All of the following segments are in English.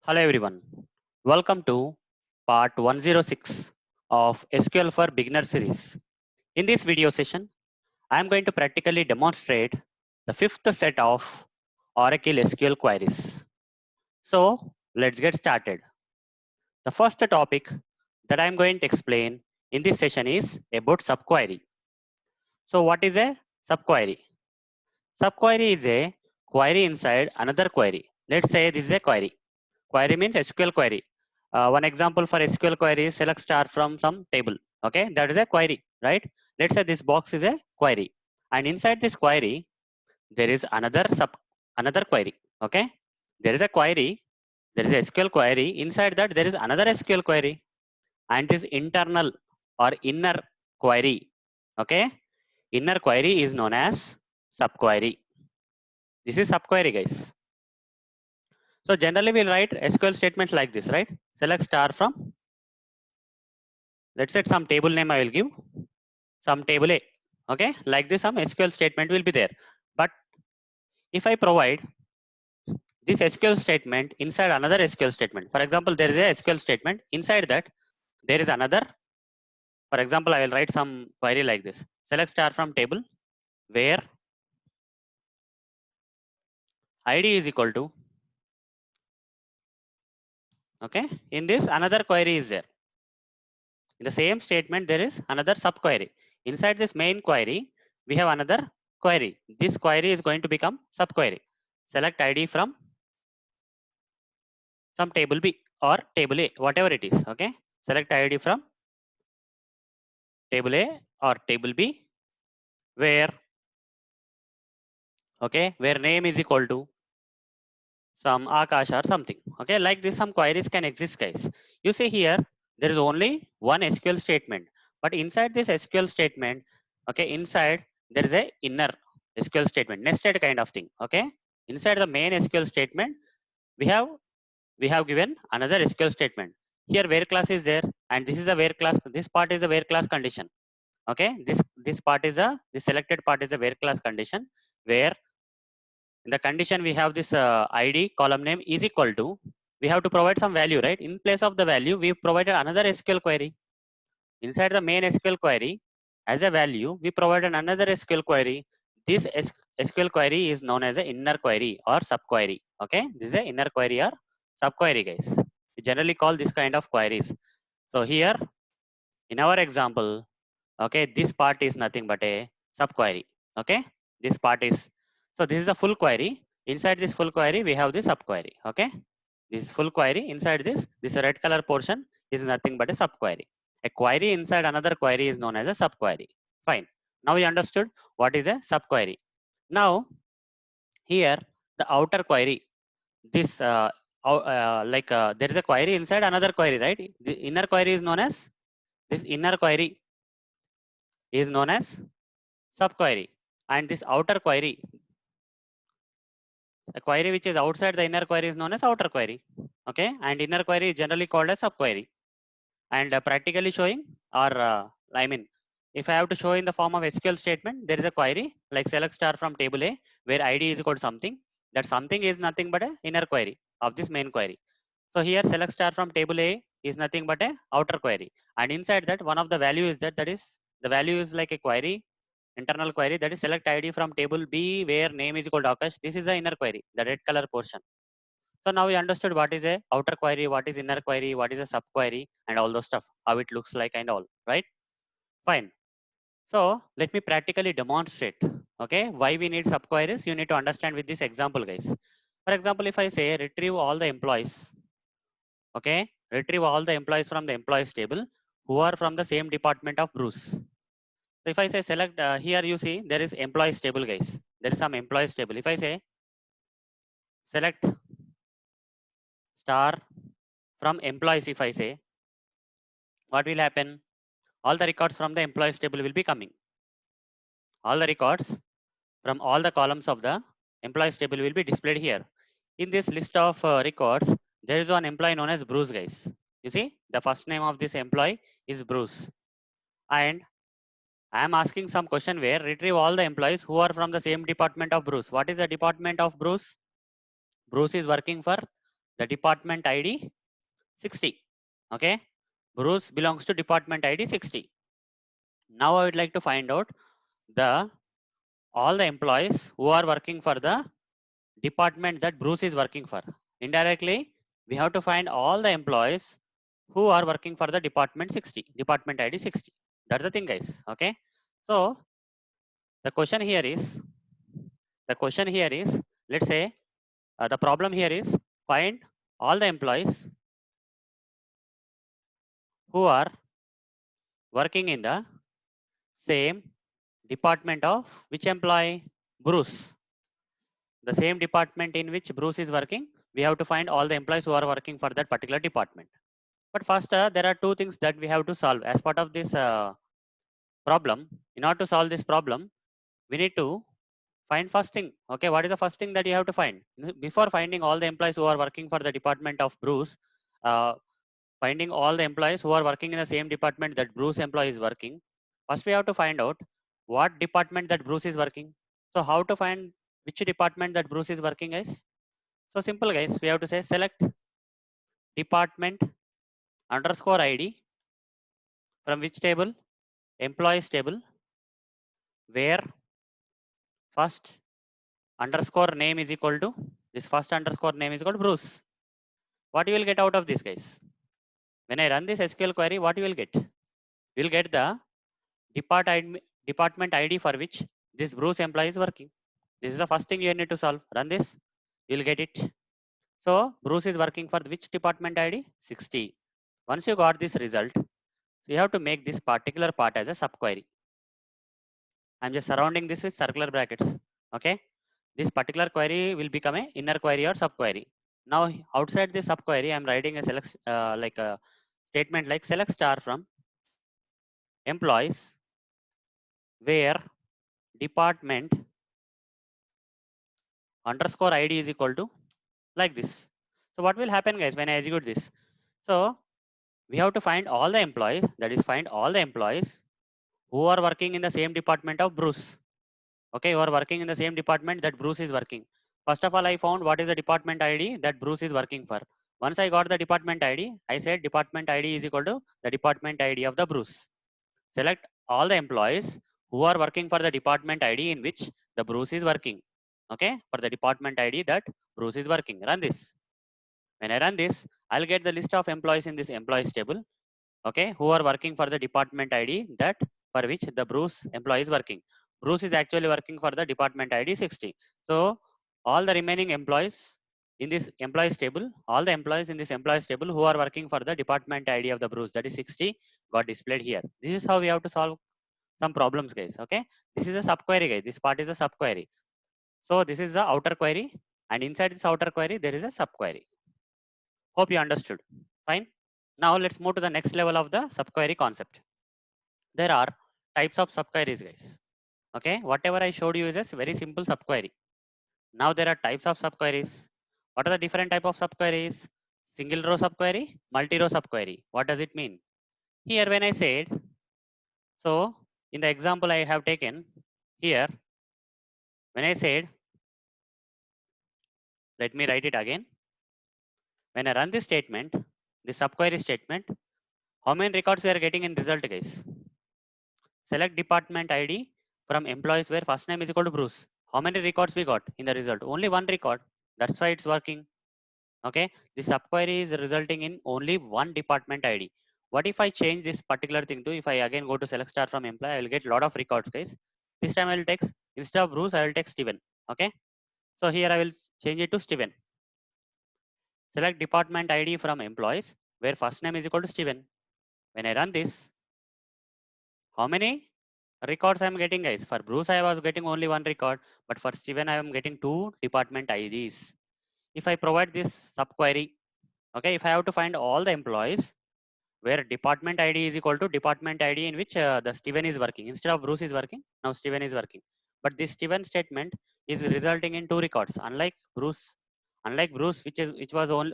Hello everyone. Welcome to part 106 of SQL for Beginners series. In this video session, I am going to practically demonstrate the fifth set of Oracle SQL queries. So let's get started. The first topic that I am going to explain in this session is about subquery. So what is a subquery? Subquery is a query inside another query. Let's say this is a query. Query means SQL query. One example for SQL query is select star from some table. Okay, that is a query, right? Let's say this box is a query, and inside this query there is another query. Okay, there is a query, there is a SQL query. Inside that there is another SQL query, and this internal or inner query. Okay, inner query is known as subquery. This is subquery, guys. So generally we'll write SQL statements like this, right? Select star from, let's set some table name I will give, some table A. Okay, like this some SQL statement will be there. But if I provide this SQL statement inside another SQL statement, for example, there is a SQL statement, inside that there is another, for example, I will write some query like this. Select star from table where ID is equal to, okay, in this another query is there. In the same statement, there is another subquery. Inside this main query, we have another query. This query is going to become subquery. Select ID from some table B or table A, whatever it is. Okay. Select ID from table A or table B, where, okay, where name is equal to some Akash or something. Okay. Like this, some queries can exist, guys. You see here, there is only one SQL statement, but inside this SQL statement, okay, inside there is a inner SQL statement, nested kind of thing. Okay. Inside the main SQL statement, we have given another SQL statement. Here where class is there, and this is a where class. This part is a where class condition. Okay, this part is a, the selected part is a where class condition, where in the condition we have this ID column name is equal to, we have to provide some value, right? In place of the value, we provided another SQL query. Inside the main SQL query, as a value, we provided another SQL query. This SQL query is known as an inner query or subquery. Okay, this is an inner query or subquery, guys. We generally call this kind of queries. So here in our example, okay, this part is nothing but a subquery. Okay, this part is, so this is a full query. Inside this full query, we have this subquery. Okay, this is full query. Inside this red color portion is nothing but a subquery. A query inside another query is known as a subquery. Fine. Now you understood what is a subquery. Now here the outer query, this there is a query inside another query, right? The inner query is known as, this inner query is known as subquery, and this outer query, a query which is outside the inner query is known as outer query. Okay, and inner query is generally called as subquery. And practically showing, or I mean, if I have to show in the form of SQL statement, there is a query like select star from table A where ID is equal to something. That something is nothing but a inner query of this main query. So here select star from table A is nothing but a outer query, and inside that one of the value is that, that is the value is like a query, internal query, that is select ID from table B where name is equal to Akash. This is the inner query, the red color portion. So now we understood what is a outer query, what is inner query, what is a subquery, and all those stuff, how it looks like and all, right? Fine. So let me practically demonstrate, okay, why we need subqueries. You need to understand with this example, guys. For example, if I say retrieve all the employees, okay, retrieve all the employees from the employees table who are from the same department of Bruce. So if I say select, here you see there is employees table, guys. There is some employees table. If I say select star from employees, if I say, what will happen? All the records from the employees table will be coming. All the records from all the columns of the employees table will be displayed here. In this list of records, there is one employee known as Bruce, guys. You see, the first name of this employee is Bruce. And I am asking some question where retrieve all the employees who are from the same department of Bruce. What is the department of Bruce? Bruce is working for the department ID 60. Okay, Bruce belongs to department ID 60. Now I would like to find out the all the employees who are working for the department that Bruce is working for. Indirectly, we have to find all the employees who are working for the department 60, department ID 60. That's the thing, guys. Okay. So the question here is, let's say the problem here is find all the employees who are working in the same department of which employee? Bruce. The same department in which Bruce is working, we have to find all the employees who are working for that particular department. But first, there are two things that we have to solve as part of this problem. In order to solve this problem, we need to find first thing. Okay, what is the first thing that you have to find? Before finding all the employees who are working for the department of Bruce, uh, finding all the employees who are working in the same department that Bruce employee is working, first we have to find out what department that Bruce is working. So how to find which department that Bruce is working, guys? So simple, guys. We have to say select department underscore ID from which table? Employees table, where first underscore name is equal to this first underscore name is equal to Bruce. What you will get out of this, guys? When I run this SQL query, what you will get? You will get the department ID for which this Bruce employee is working. This is the first thing you need to solve. Run this, you will get it. So Bruce is working for which department ID? 60. Once you got this result, you have to make this particular part as a subquery. I'm just surrounding this with circular brackets. Okay. This particular query will become a inner query or subquery. Now outside this subquery, I'm writing a select like a statement like select star from employees where department underscore ID is equal to like this. So what will happen, guys, when I execute this? So we have to find all the employees, that is find all the employees who are working in the same department of Bruce. Okay, who are working in the same department that Bruce is working. First of all, I found what is the department ID that Bruce is working for. Once I got the department ID, I said department ID is equal to the department ID of the Bruce. Select all the employees who are working for the department ID in which the Bruce is working. Okay, for the department ID that Bruce is working. Run this. When I run this, I'll get the list of employees in this employees table. Okay, who are working for the department ID that for which the Bruce employee is working. Bruce is actually working for the department ID 60. So all the remaining employees in this employees table, all the employees in this employees table who are working for the department ID of the Bruce, that is 60, got displayed here. This is how we have to solve some problems, guys. Okay, this is a subquery, guys. This part is a subquery. So this is the outer query, and inside this outer query there is a subquery. Hope you understood. Fine. Now let's move to the next level of the subquery concept. There are types of subqueries, guys. Okay, whatever I showed you is a very simple subquery. Now there are types of subqueries. What are the different type of subqueries? Single row subquery, multi-row subquery. What does it mean? Here when I said, so in the example I have taken here, when I said, let me write it again. When I run this statement, this subquery statement, how many records we are getting in result, guys? Select department ID from employees where first name is equal to Bruce. How many records we got in the result? Only one record. That's why it's working. Okay. This subquery is resulting in only one department ID. What if I change this particular thing to, if I again go to select star from employee, I will get a lot of records, guys. This time I will take, instead of Bruce, I will take Steven. Okay. So here I will change it to Steven. Select department ID from employees where first name is equal to Steven. When I run this, how many records I am getting, guys? For Bruce, I was getting only one record, but for Steven, I am getting two department IDs. If I provide this subquery, okay, if I have to find all the employees where department ID is equal to department ID in which the Steven is working. Instead of Bruce is working, now Steven is working. But this Steven statement is resulting in two records. Unlike Bruce, which was only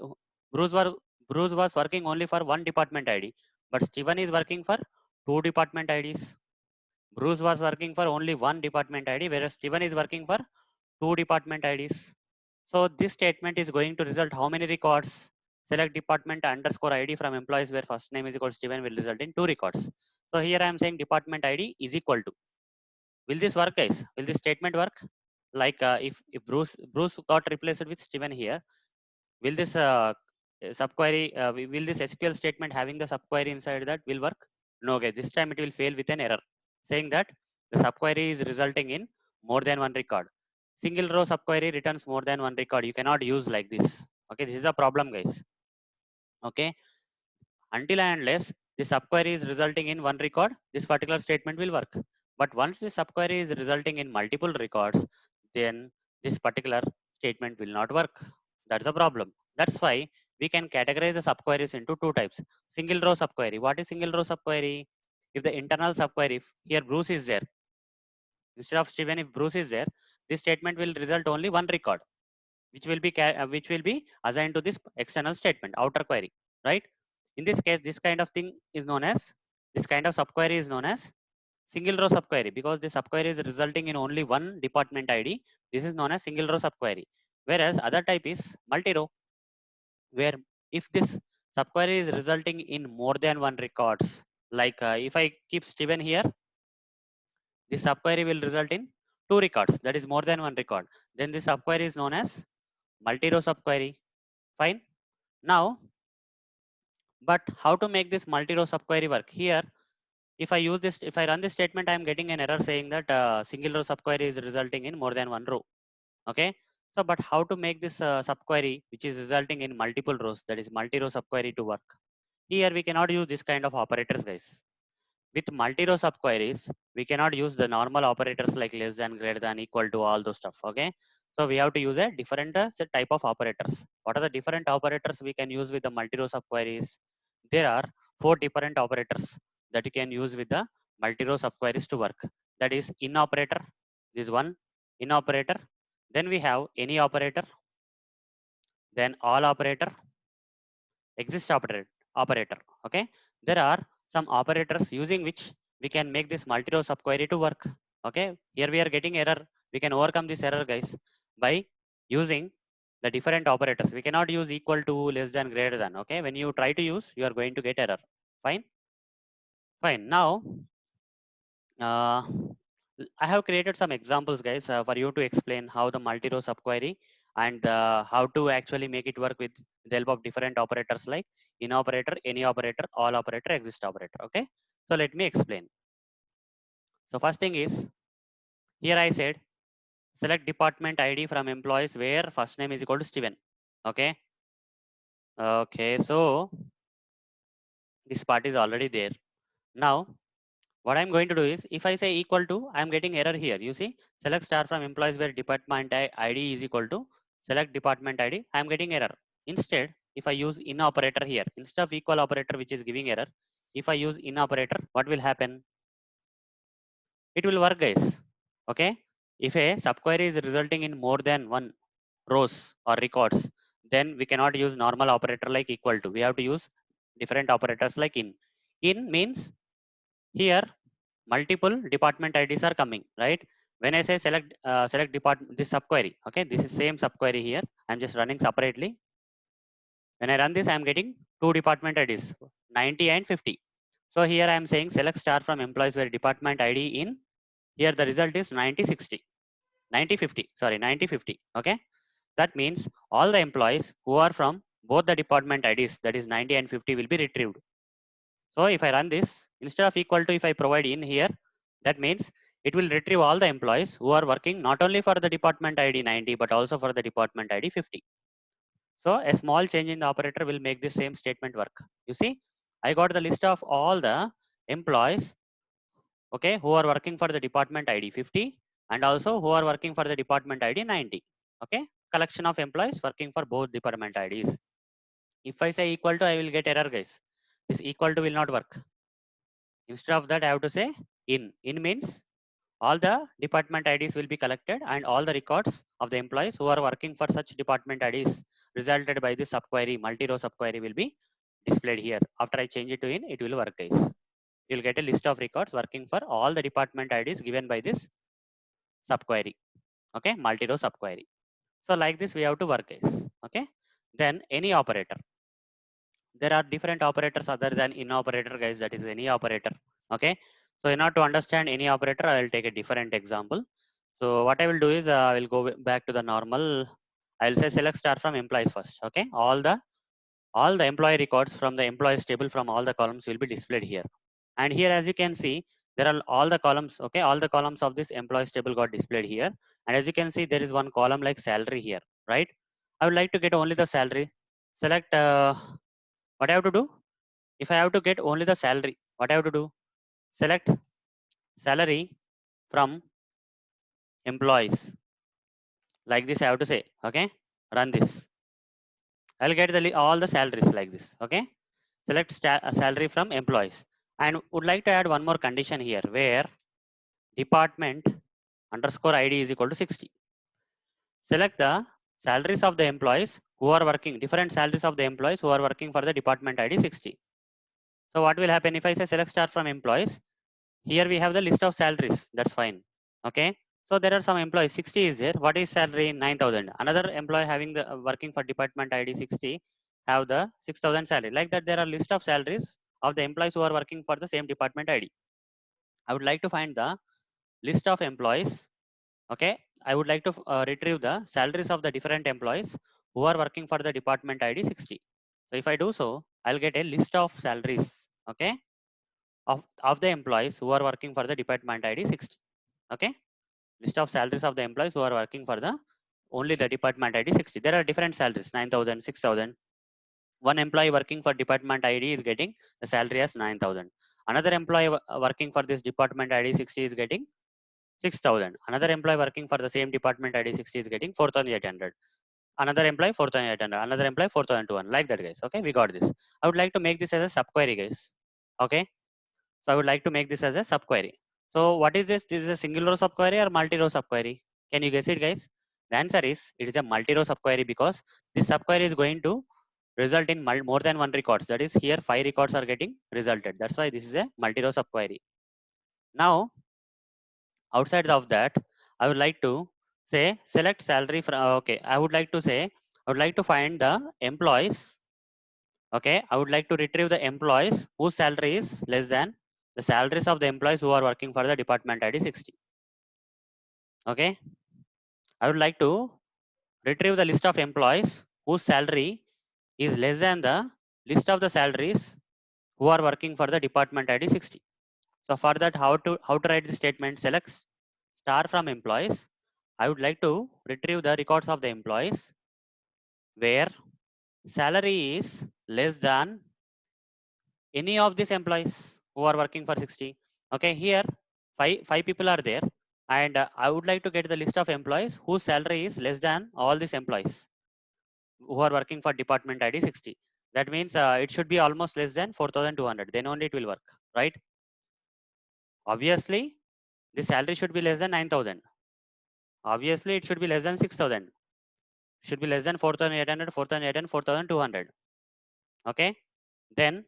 Bruce was Bruce was working only for one department ID, but Steven is working for two department IDs. Bruce was working for only one department ID, whereas Steven is working for two department IDs. So this statement is going to result how many records? Select department underscore ID from employees where first name is equal to Steven will result in 2 records. So here I am saying department ID is equal to. Will this work, guys? Will this statement work? Like if Bruce got replaced with Steven here, will this subquery will this SQL statement having the subquery inside that will work? No, guys. This time it will fail with an error saying that the subquery is resulting in more than one record. Single row subquery returns more than one record. You cannot use like this. Okay, this is a problem, guys. Okay, until and unless the subquery is resulting in one record, this particular statement will work. But once the subquery is resulting in multiple records, then this particular statement will not work. That's the problem. That's why we can categorize the subqueries into two types. Single row subquery. What is single row subquery? If the internal subquery, if here Bruce is there, instead of Steven, if Bruce is there, this statement will result only one record, which will be assigned to this external statement, outer query, right? In this case, this kind of subquery is known as single row subquery because the subquery is resulting in only one department ID. This is known as single row subquery. Whereas other type is multi-row, where if this subquery is resulting in more than one records, like if I keep Steven here, this subquery will result in two records, that is more than one record. Then this subquery is known as multi-row subquery. Fine. Now, but how to make this multi-row subquery work? Here, if I run this statement, I am getting an error saying that single row subquery is resulting in more than one row. Okay. So, but how to make this subquery, which is resulting in multiple rows, that is multi-row subquery to work? Here, we cannot use this kind of operators, guys. With multi-row subqueries, we cannot use the normal operators like less than, greater than, equal to, all those stuff. Okay. So we have to use a different set type of operators. What are the different operators we can use with the multi-row subqueries? There are four different operators that you can use with the multi-row subqueries to work. That is in operator, this one, in operator. Then we have any operator, then all operator, exist operator. Okay, there are some operators using which we can make this multi-row subquery to work. Okay, here we are getting error. We can overcome this error, guys, by using the different operators. We cannot use equal to, less than, greater than. Okay, when you try to use, you are going to get error. Fine. Now uh, I have created some examples, guys, for you to explain how the multi-row subquery and how to actually make it work with the help of different operators like in operator, any operator, all operator, exist operator. Okay. So let me explain. So first thing is, here I said select department ID from employees where first name is equal to Steven. Okay. Okay. So this part is already there. Now what I'm going to do is, if I say equal to, I'm getting error here. You see, select star from employees where department ID is equal to select department ID. I'm getting error. Instead, if I use in operator here, instead of equal operator, which is giving error, if I use in operator, what will happen? It will work, guys. Okay. If a subquery is resulting in more than one rows or records, then we cannot use normal operator like equal to. We have to use different operators like in. In means here multiple department IDs are coming, right? When I say select department, this subquery, okay, this is same subquery here. I'm just running separately. When I run this, I'm getting two department IDs, 90 and 50. So here I'm saying select star from employees where department ID in. Here the result is 90 60, 90 50. Sorry, 90 50. Okay, that means all the employees who are from both the department IDs, that is 90 and 50, will be retrieved. So if I run this, instead of equal to, if I provide in here, that means it will retrieve all the employees who are working not only for the department ID 90, but also for the department ID 50. So a small change in the operator will make this same statement work. You see, I got the list of all the employees, okay, who are working for the department ID 50 and also who are working for the department ID 90. Okay, collection of employees working for both department IDs. If I say equal to, I will get error, guys. This equal to will not work. Instead of that, I have to say in. In means all the department IDs will be collected and all the records of the employees who are working for such department IDs resulted by this subquery, multi-row subquery, will be displayed here. After I change it to in, it will work, guys. You'll get a list of records working for all the department IDs given by this subquery. Okay, multi-row subquery. So like this we have to work, guys. Okay. Then any operator. There are different operators other than in operator, guys. That is any operator. Okay. So in order to understand any operator, I will take a different example. So what I will do is I will go back to the normal. I will say select star from employees first. Okay. All the employee records from the employees table from all the columns will be displayed here. And here, as you can see, there are all the columns. Okay. All the columns of this employees table got displayed here. And as you can see, there is one column like salary here, right? I would like to get only the salary. Select what I have to do. If I have to get only the salary, what I have to do? Select salary from employees. Like this, I have to say, okay, run this. I'll get all the salaries like this, okay. Select salary from employees and would like to add one more condition here where department underscore ID is equal to 60. Select the salaries of the employees who are working, different salaries of the employees who are working for the department ID 60. So what will happen if I say select star from employees? Here we have the list of salaries. That's fine. Okay. So there are some employees. 60 is there. What is salary? 9,000. Another employee having the working for department ID 60 have the 6,000 salary. Like that, there are list of salaries of the employees who are working for the same department ID. I would like to find the list of employees. Okay. I would like to retrieve the salaries of the different employees who are working for the department ID 60. So if I do so, I'll get a list of salaries. Okay. Of the employees who are working for the department ID 60. Okay. List of salaries of the employees who are working for the only the department ID 60. There are different salaries 9,000, 6,000. One employee working for department ID is getting the salary as 9,000. Another employee working for this department ID 60 is getting 6,000. Another employee working for the same department ID 60 is getting 4,800. Another employee 4,800. Another employee 4,200. Like that, guys. Okay, we got this. I would like to make this as a subquery, guys. Okay. So I would like to make this as a subquery. So what is this? This is a single row subquery or multi-row subquery? Can you guess it, guys? The answer is it is a multi-row subquery because this subquery is going to result in more than one records. That is here 5 records are getting resulted. That's why this is a multi-row subquery. Now, outside of that, I would like to say select salary from, okay, I would like to say, I would like to find the employees. Okay, I would like to retrieve the employees whose salary is less than the salaries of the employees who are working for the department ID 60. Okay, I would like to retrieve the list of employees whose salary is less than the list of the salaries who are working for the department ID 60. So for that, how to write the statement? Select star from employees. I would like to retrieve the records of the employees where salary is less than any of these employees who are working for 60. Okay, here five people are there, and I would like to get the list of employees whose salary is less than all these employees who are working for department ID 60. That means it should be almost less than 4,200. Then only it will work, right? Obviously, the salary should be less than 9,000. Obviously, it should be less than 6,000. Should be less than 4,800, 4,800, 4,200. Okay. Then,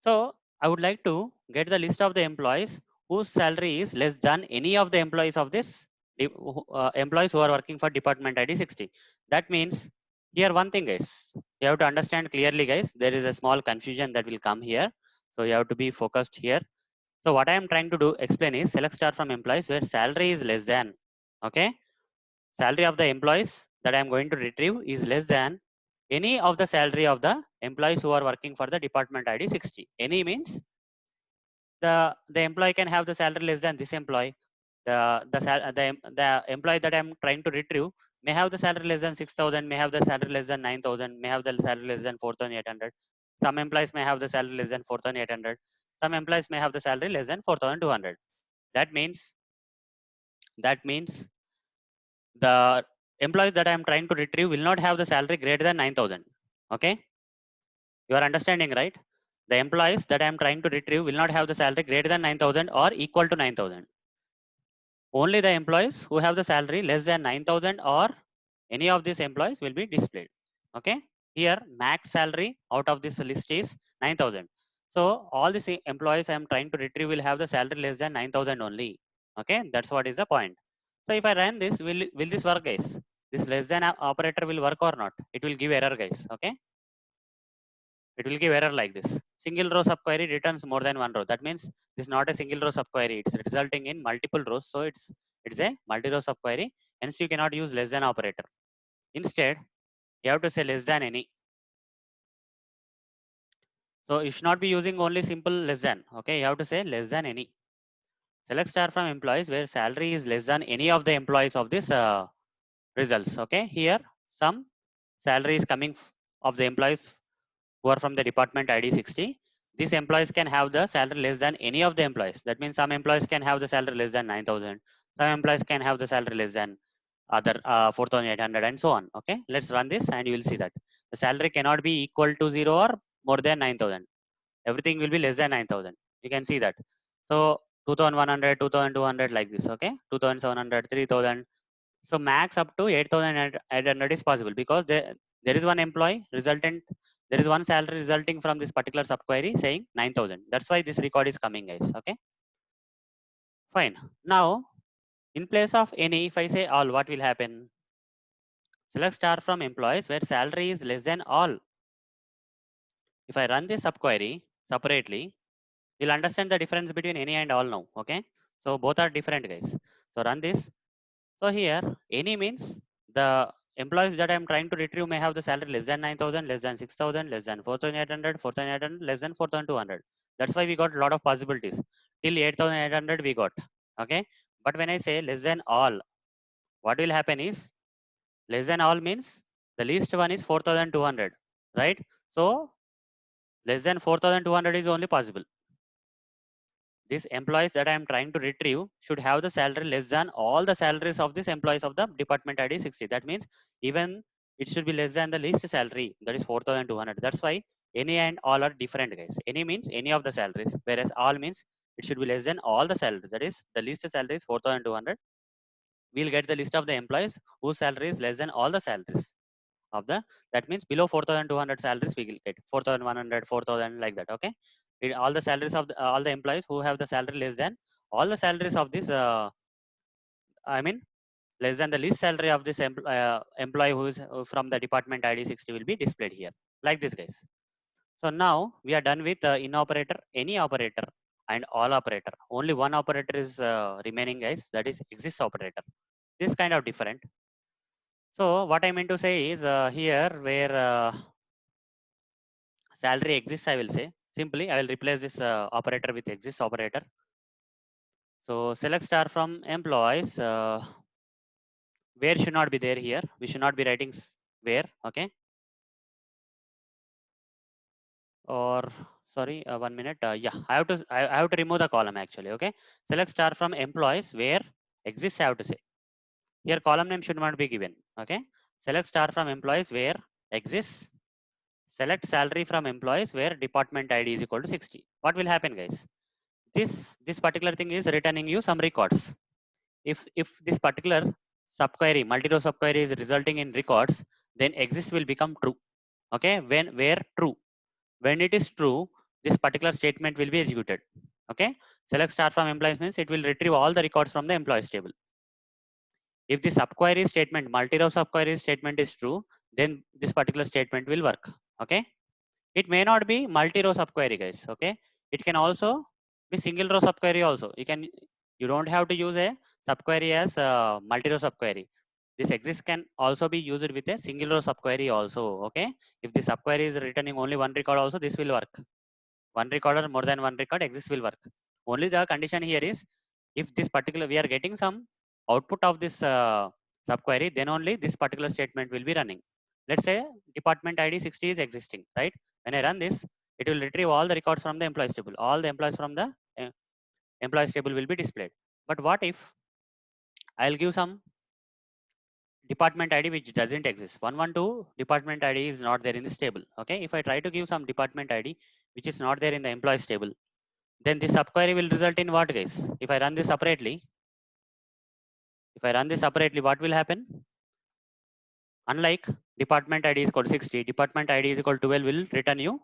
so I would like to get the list of the employees whose salary is less than any of the employees of this employees who are working for department ID 60. That means here one thing, guys, you have to understand clearly, guys. There is a small confusion that will come here. So you have to be focused here. So what I am trying to do explain is select star from employees where salary is less than, okay, salary of the employees that I am going to retrieve is less than any of the salary of the employees who are working for the department ID 60. Any means the employee can have the salary less than this employee. The employee that I'm trying to retrieve may have the salary less than 6,000, may have the salary less than 9,000, may have the salary less than 4,800. Some employees may have the salary less than 4,800. Some employees may have the salary less than 4,200. That means the employees that I am trying to retrieve will not have the salary greater than 9,000. Okay, you are understanding, right? The employees that I am trying to retrieve will not have the salary greater than 9,000 or equal to 9,000. Only the employees who have the salary less than 9,000 or any of these employees will be displayed. Okay, here max salary out of this list is 9,000. So all these employees I am trying to retrieve will have the salary less than 9,000 only. Okay, that's what is the point. So if I run this, will this work, guys? This less than operator will work or not? It will give error, guys. Okay, it will give error like this. Single row subquery returns more than one row. That means this is not a single row subquery. It's resulting in multiple rows. So it's a multi-row subquery. Hence you cannot use less than operator. Instead, you have to say less than any. So you should not be using only simple less than. Okay, you have to say less than any. Select star from employees where salary is less than any of the employees of this results. Okay, here some salary is coming of the employees who are from the department ID 60. These employees can have the salary less than any of the employees. That means some employees can have the salary less than 9,000. Some employees can have the salary less than other 4,800 and so on. Okay, let's run this and you will see that the salary cannot be equal to 0 or more than 9,000. Everything will be less than 9,000. You can see that. So 2,100, 2,200 like this. Okay, 2,700, 3,000. So max up to 8,800 is possible because there is one employee resultant. There is one salary resulting from this particular subquery saying 9,000. That's why this record is coming, guys. Okay, fine. Now, in place of any, if I say all, what will happen? Select star from employees where salary is less than all. If I run this subquery separately, you'll understand the difference between any and all now. Okay, so both are different, guys. So run this. So here, any means the employees that I'm trying to retrieve may have the salary less than 9,000, less than 6,000, less than 4,800, 4,800, less than 4,200. That's why we got a lot of possibilities. Till 8,800 we got. Okay. But when I say less than all, what will happen is less than all means the least one is 4,200, right? So less than 4,200 is only possible. These employees that I am trying to retrieve should have the salary less than all the salaries of these employees of the department ID 60. That means even it should be less than the least salary, that is 4,200. That's why any and all are different, guys. Any means any of the salaries, whereas all means it should be less than all the salaries. That is the least salary is 4,200. We'll get the list of the employees whose salary is less than all the salaries of the, that means below 4,200 salaries we will get 4,100, 4,000 like that. Okay, all the salaries of all the employees who have the salary less than all the salaries of this I mean less than the least salary of this employee who is from the department ID 60 will be displayed here like this, guys. So now we are done with in operator, any operator and all operator. Only one operator is remaining, guys, that is exists operator. This kind of different. So what I meant to say is here where salary exists, I will say simply I will replace this operator with exists operator. So select star from employees where should not be there here. We should not be writing where. Okay, or sorry, 1 minute. Yeah, I have to remove the column actually. Okay, select star from employees where exists, I have to say here column name should not be given. Okay, select star from employees where exists. Select salary from employees where department ID is equal to 60. What will happen, guys? This particular thing is returning you some records. If this particular subquery, multi-row subquery is resulting in records, then exist will become true. Okay, when where true, when it is true, this particular statement will be executed. Okay, select star from employees means it will retrieve all the records from the employees table. If the subquery statement, multi-row subquery statement is true, then this particular statement will work. Okay, it may not be multi-row subquery, guys. Okay, it can also be single row subquery also. You don't have to use a subquery as a multi-row subquery. This exist can also be used with a single row subquery also. Okay, if the subquery is returning only one record also, this will work. One record or more than one record, exist will work. Only the condition here is if this particular we are getting some output of this subquery, then only this particular statement will be running. Let's say department ID 60 is existing, right? When I run this, it will retrieve all the records from the employees table. All the employees from the employees table will be displayed. But what if I'll give some department ID which doesn't exist? 112 department ID is not there in this table. Okay, if I try to give some department ID which is not there in the employees table, then this subquery will result in what, guys? If I run this separately, what will happen? Unlike department ID is equal to 60, department ID is equal to 12 will return you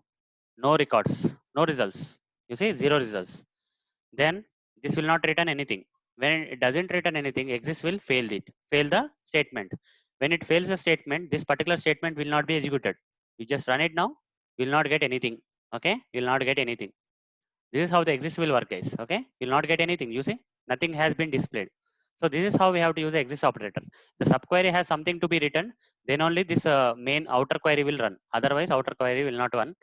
no records, no results. You see, zero results. Then this will not return anything. when it doesn't return anything, exist will fail the statement. When it fails the statement, this particular statement will not be executed. You just run it now, you will not get anything. Okay, you will not get anything. This is how the exist will work, guys. Okay, you will not get anything. You see, nothing has been displayed. So this is how we have to use the exist operator. The subquery has something to be written, then only this main outer query will run. Otherwise, outer query will not run.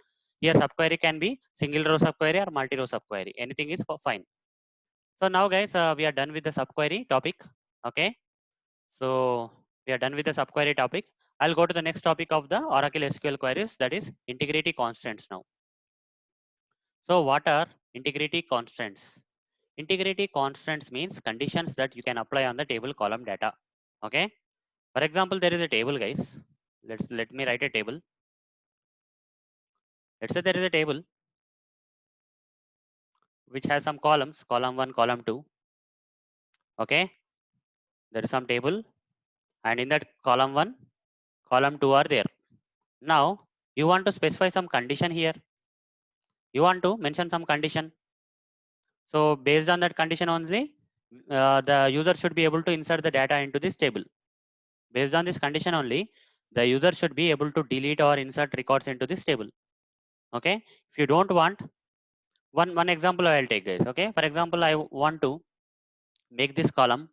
Here, subquery can be single row subquery or multi row subquery. Anything is fine. So now, guys, we are done with the subquery topic. Okay, so we are done with the subquery topic. I'll go to the next topic of the Oracle SQL queries, that is integrity constants now. So what are integrity constants? Integrity constants means conditions that you can apply on the table column data. Okay. For example, there is a table, guys. Let me write a table. Let's say there is a table which has some columns, column 1, column 2. Okay. There is some table, and in that column 1, column 2 are there. Now you want to specify some condition here. You want to mention some condition. So based on that condition only, the user should be able to insert the data into this table. Based on this condition only, the user should be able to delete or insert records into this table. Okay. If you don't want, one example I will take, guys. Okay. For example, I want to make this column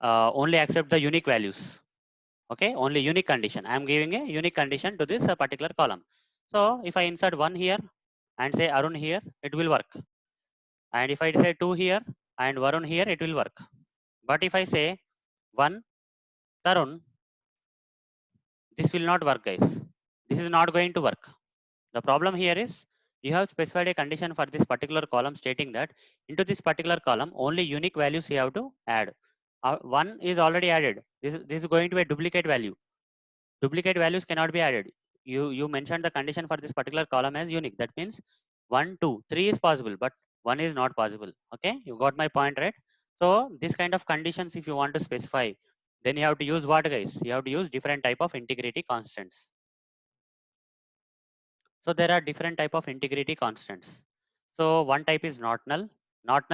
only accept the unique values. Okay. Only unique condition. I am giving a unique condition to this particular column. So if I insert 1 here and say Arun here, it will work. And if I say 2 here and Varun here, it will work. But if I say 1 Tarun, this will not work, guys. This is not going to work. The problem here is you have specified a condition for this particular column stating that into this particular column only unique values you have to add. One is already added. This is going to be a duplicate value. Duplicate values cannot be added. You mentioned the condition for this particular column as unique. That means 1, 2, 3 is possible, but 1 is not possible. Okay, you got my point, right? So this kind of conditions, if you want to specify, then you have to use what, guys? You have to use different type of integrity constants. So there are different type of integrity constants. So one type is not null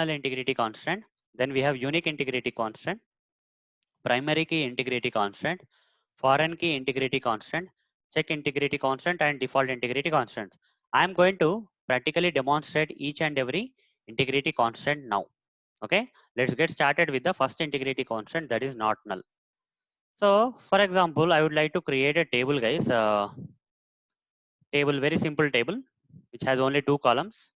integrity constant. Then we have unique integrity constant, primary key integrity constant, foreign key integrity constant, check integrity constant, and default integrity constant. I am going to practically demonstrate each and every integrity constant now. Okay, let's get started with the first integrity constant, that is not null. So for example, I would like to create a table, guys. Table, very simple table, which has only 2 columns.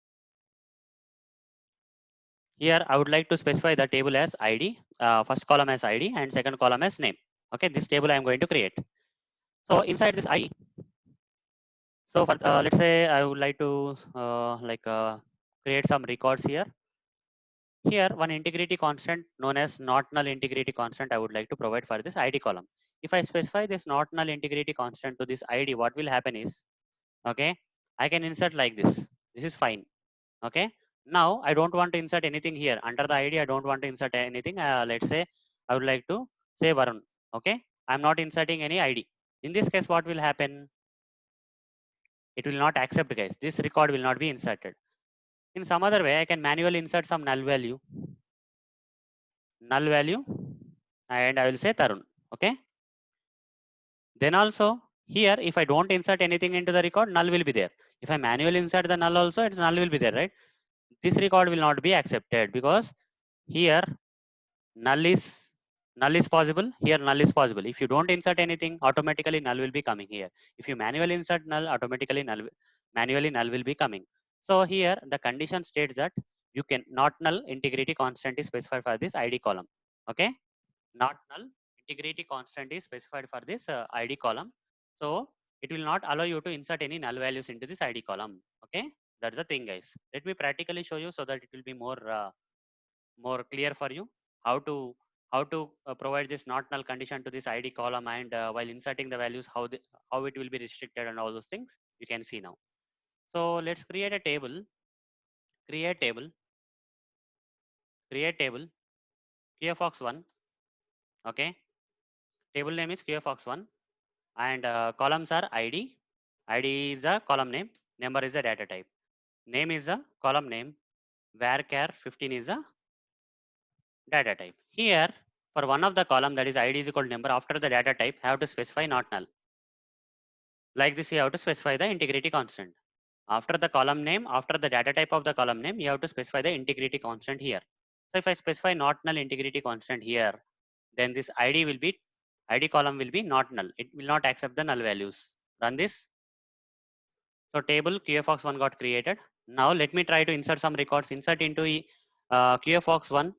Here I would like to specify the table as ID, first column as ID and second column as name. Okay, this table I am going to create. So inside this ID, so for, let's say I would like to create some records here. Here one integrity constant known as not null integrity constant I would like to provide for this ID column. If I specify this not null integrity constant to this ID, what will happen is, okay, I can insert like this. This is fine. Okay, now I don't want to insert anything here under the ID. I don't want to insert anything. Let's say I would like to say Varun. Okay, I'm not inserting any ID. In this case, what will happen? It will not accept, guys. This record will not be inserted. In some other way, I can manually insert some null value, and I will say Tarun. Okay, then also here, if I don't insert anything into the record, null will be there. If I manually insert the null also, it's null will be there, right? This record will not be accepted because here null is null is possible, here null is possible. If you don't insert anything, automatically null will be coming here. If you manually insert null, automatically manually null will be coming. So here the condition states that you can not null integrity constant is specified for this ID column. Okay, not null integrity constant is specified for this ID column. So it will not allow you to insert any null values into this ID column. Okay, that's the thing, guys. Let me practically show you so that it will be more clear for you how to provide this not null condition to this ID column, and while inserting the values, how it will be restricted and all those things you can see now. So let's create a table. Create table. Create table. QFox1. Okay. Table name is QFox1, and columns are ID. ID is the column name. Number is the data type. Name is the column name. Varchar 15 is the data type. Here, for one of the column, that is ID is equal to number, after the data type, I have to specify not null. Like this, you have to specify the integrity constant. After the column name, after the data type of the column name, you have to specify the integrity constant here. So if I specify not null integrity constant here, then this ID column will be not null. It will not accept the null values. Run this. So table QFOX1 got created. Now let me try to insert some records. Insert into QFOX1.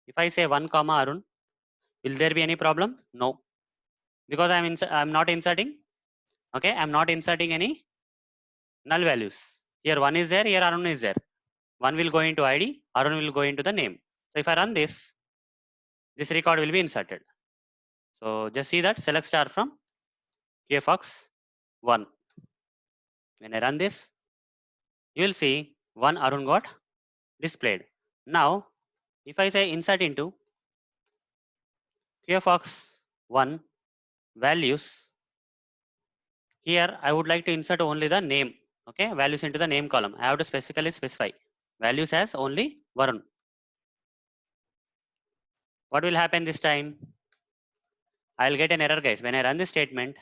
If I say 1 comma Arun, will there be any problem? No, because I'm not inserting. Okay, I'm not inserting any null values. Here 1 is there. Here Arun is there. 1 will go into ID. Arun will go into the name. So if I run this, this record will be inserted. So just see that select star from QFOX1. When I run this, you will see 1 Arun got displayed. Now, if I say insert into QFOX1 values, here I would like to insert only the name. Okay, values into the name column. I have to specifically specify values as only Varun. What will happen this time? I'll get an error, guys. When I run this statement,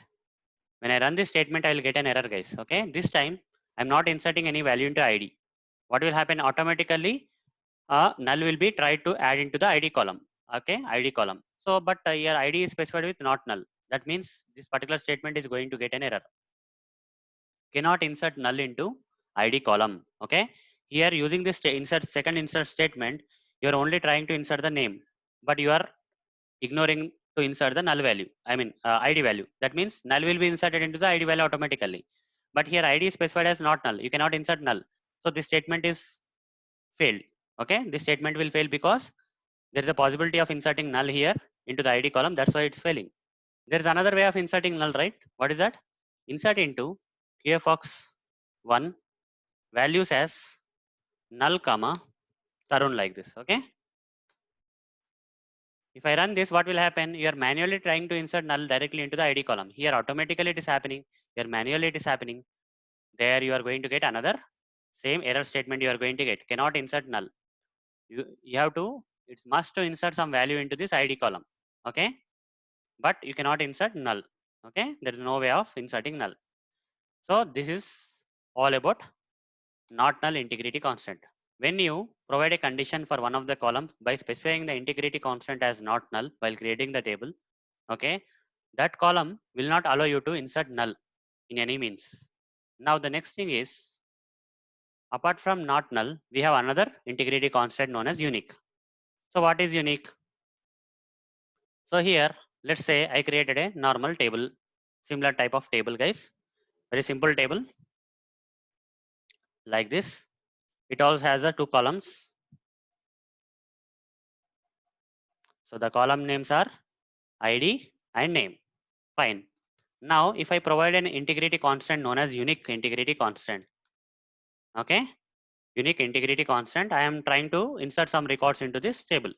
I will get an error, guys. Okay, this time I'm not inserting any value into ID. What will happen automatically? Null will be tried to add into the ID column. Okay, ID column. So, but here ID is specified with not null. That means this particular statement is going to get an error. Cannot insert null into ID column. Okay, here using this second insert statement, you are only trying to insert the name, but you are ignoring to insert the null value. I mean ID value. That means null will be inserted into the ID value automatically. But here ID is specified as not null. You cannot insert null. So this statement is failed. Okay, this statement will fail because there is a possibility of inserting null here into the ID column. That's why it's failing. There is another way of inserting null, right? What is that? Insert into QFOX1 values as null comma Tarun, like this. Okay. If I run this, what will happen? You are manually trying to insert null directly into the ID column. Here automatically it is happening. Here manually it is happening. There you are going to get another same error statement you are going to get. Cannot insert null. You have to, it's must to insert some value into this ID column. Okay. But you cannot insert null. Okay. There is no way of inserting null. So this is all about not null integrity constant. When you provide a condition for one of the columns by specifying the integrity constant as not null while creating the table, okay, that column will not allow you to insert null in any means. Now the next thing is, apart from not null, we have another integrity constant known as unique. So what is unique? So here, let's say I created a normal table, similar type of table, guys, very simple table like this. It also has two columns. So the column names are ID and name. Fine. Now, if I provide an integrity constant known as unique integrity constant, okay, unique integrity constant, I am trying to insert some records into this table.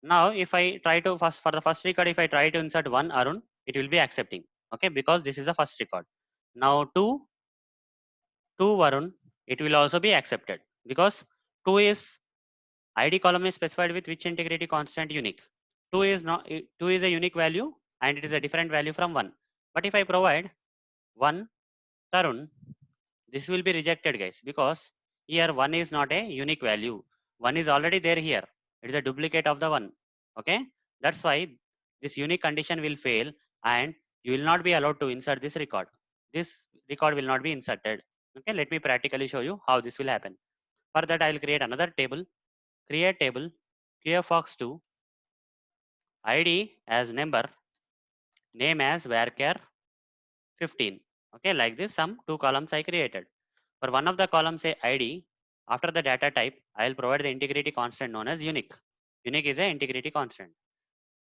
Now, if I try to for the first record, if I try to insert one Arun, it will be accepting, okay, because this is the first record. Now, two Varun, it will also be accepted because two is ID column is specified with which integrity constant? Unique. Two is a unique value and it is a different value from one. But if I provide one Tarun, this will be rejected, guys, because here one is not a unique value. One is already there here. It is a duplicate of the one. Okay, that's why this unique condition will fail and you will not be allowed to insert this record. This record will not be inserted. Okay, let me practically show you how this will happen. For that, I will create another table. Create table QFOX2, ID as number, name as varchar 15. Okay, like this, some two columns I created. For one of the columns, say ID, after the data type, I will provide the integrity constant known as unique. Unique is a integrity constant.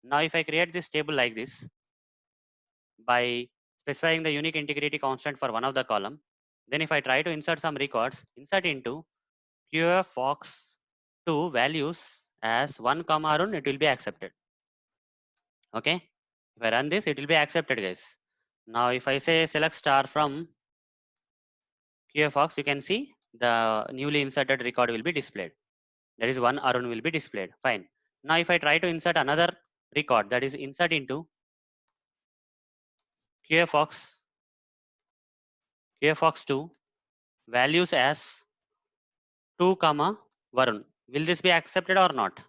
Now, if I create this table like this by specifying the unique integrity constant for one of the column, then if I try to insert some records, insert into QFOX2 values as 1 comma Arun, it will be accepted. Okay, if I run this, it will be accepted, guys. Now, if I say select star from QFOX, you can see the newly inserted record will be displayed. That is one Arun will be displayed. Fine. Now if I try to insert another record, that is insert into QFOX2 values as 2 comma Varun. Will this be accepted or not?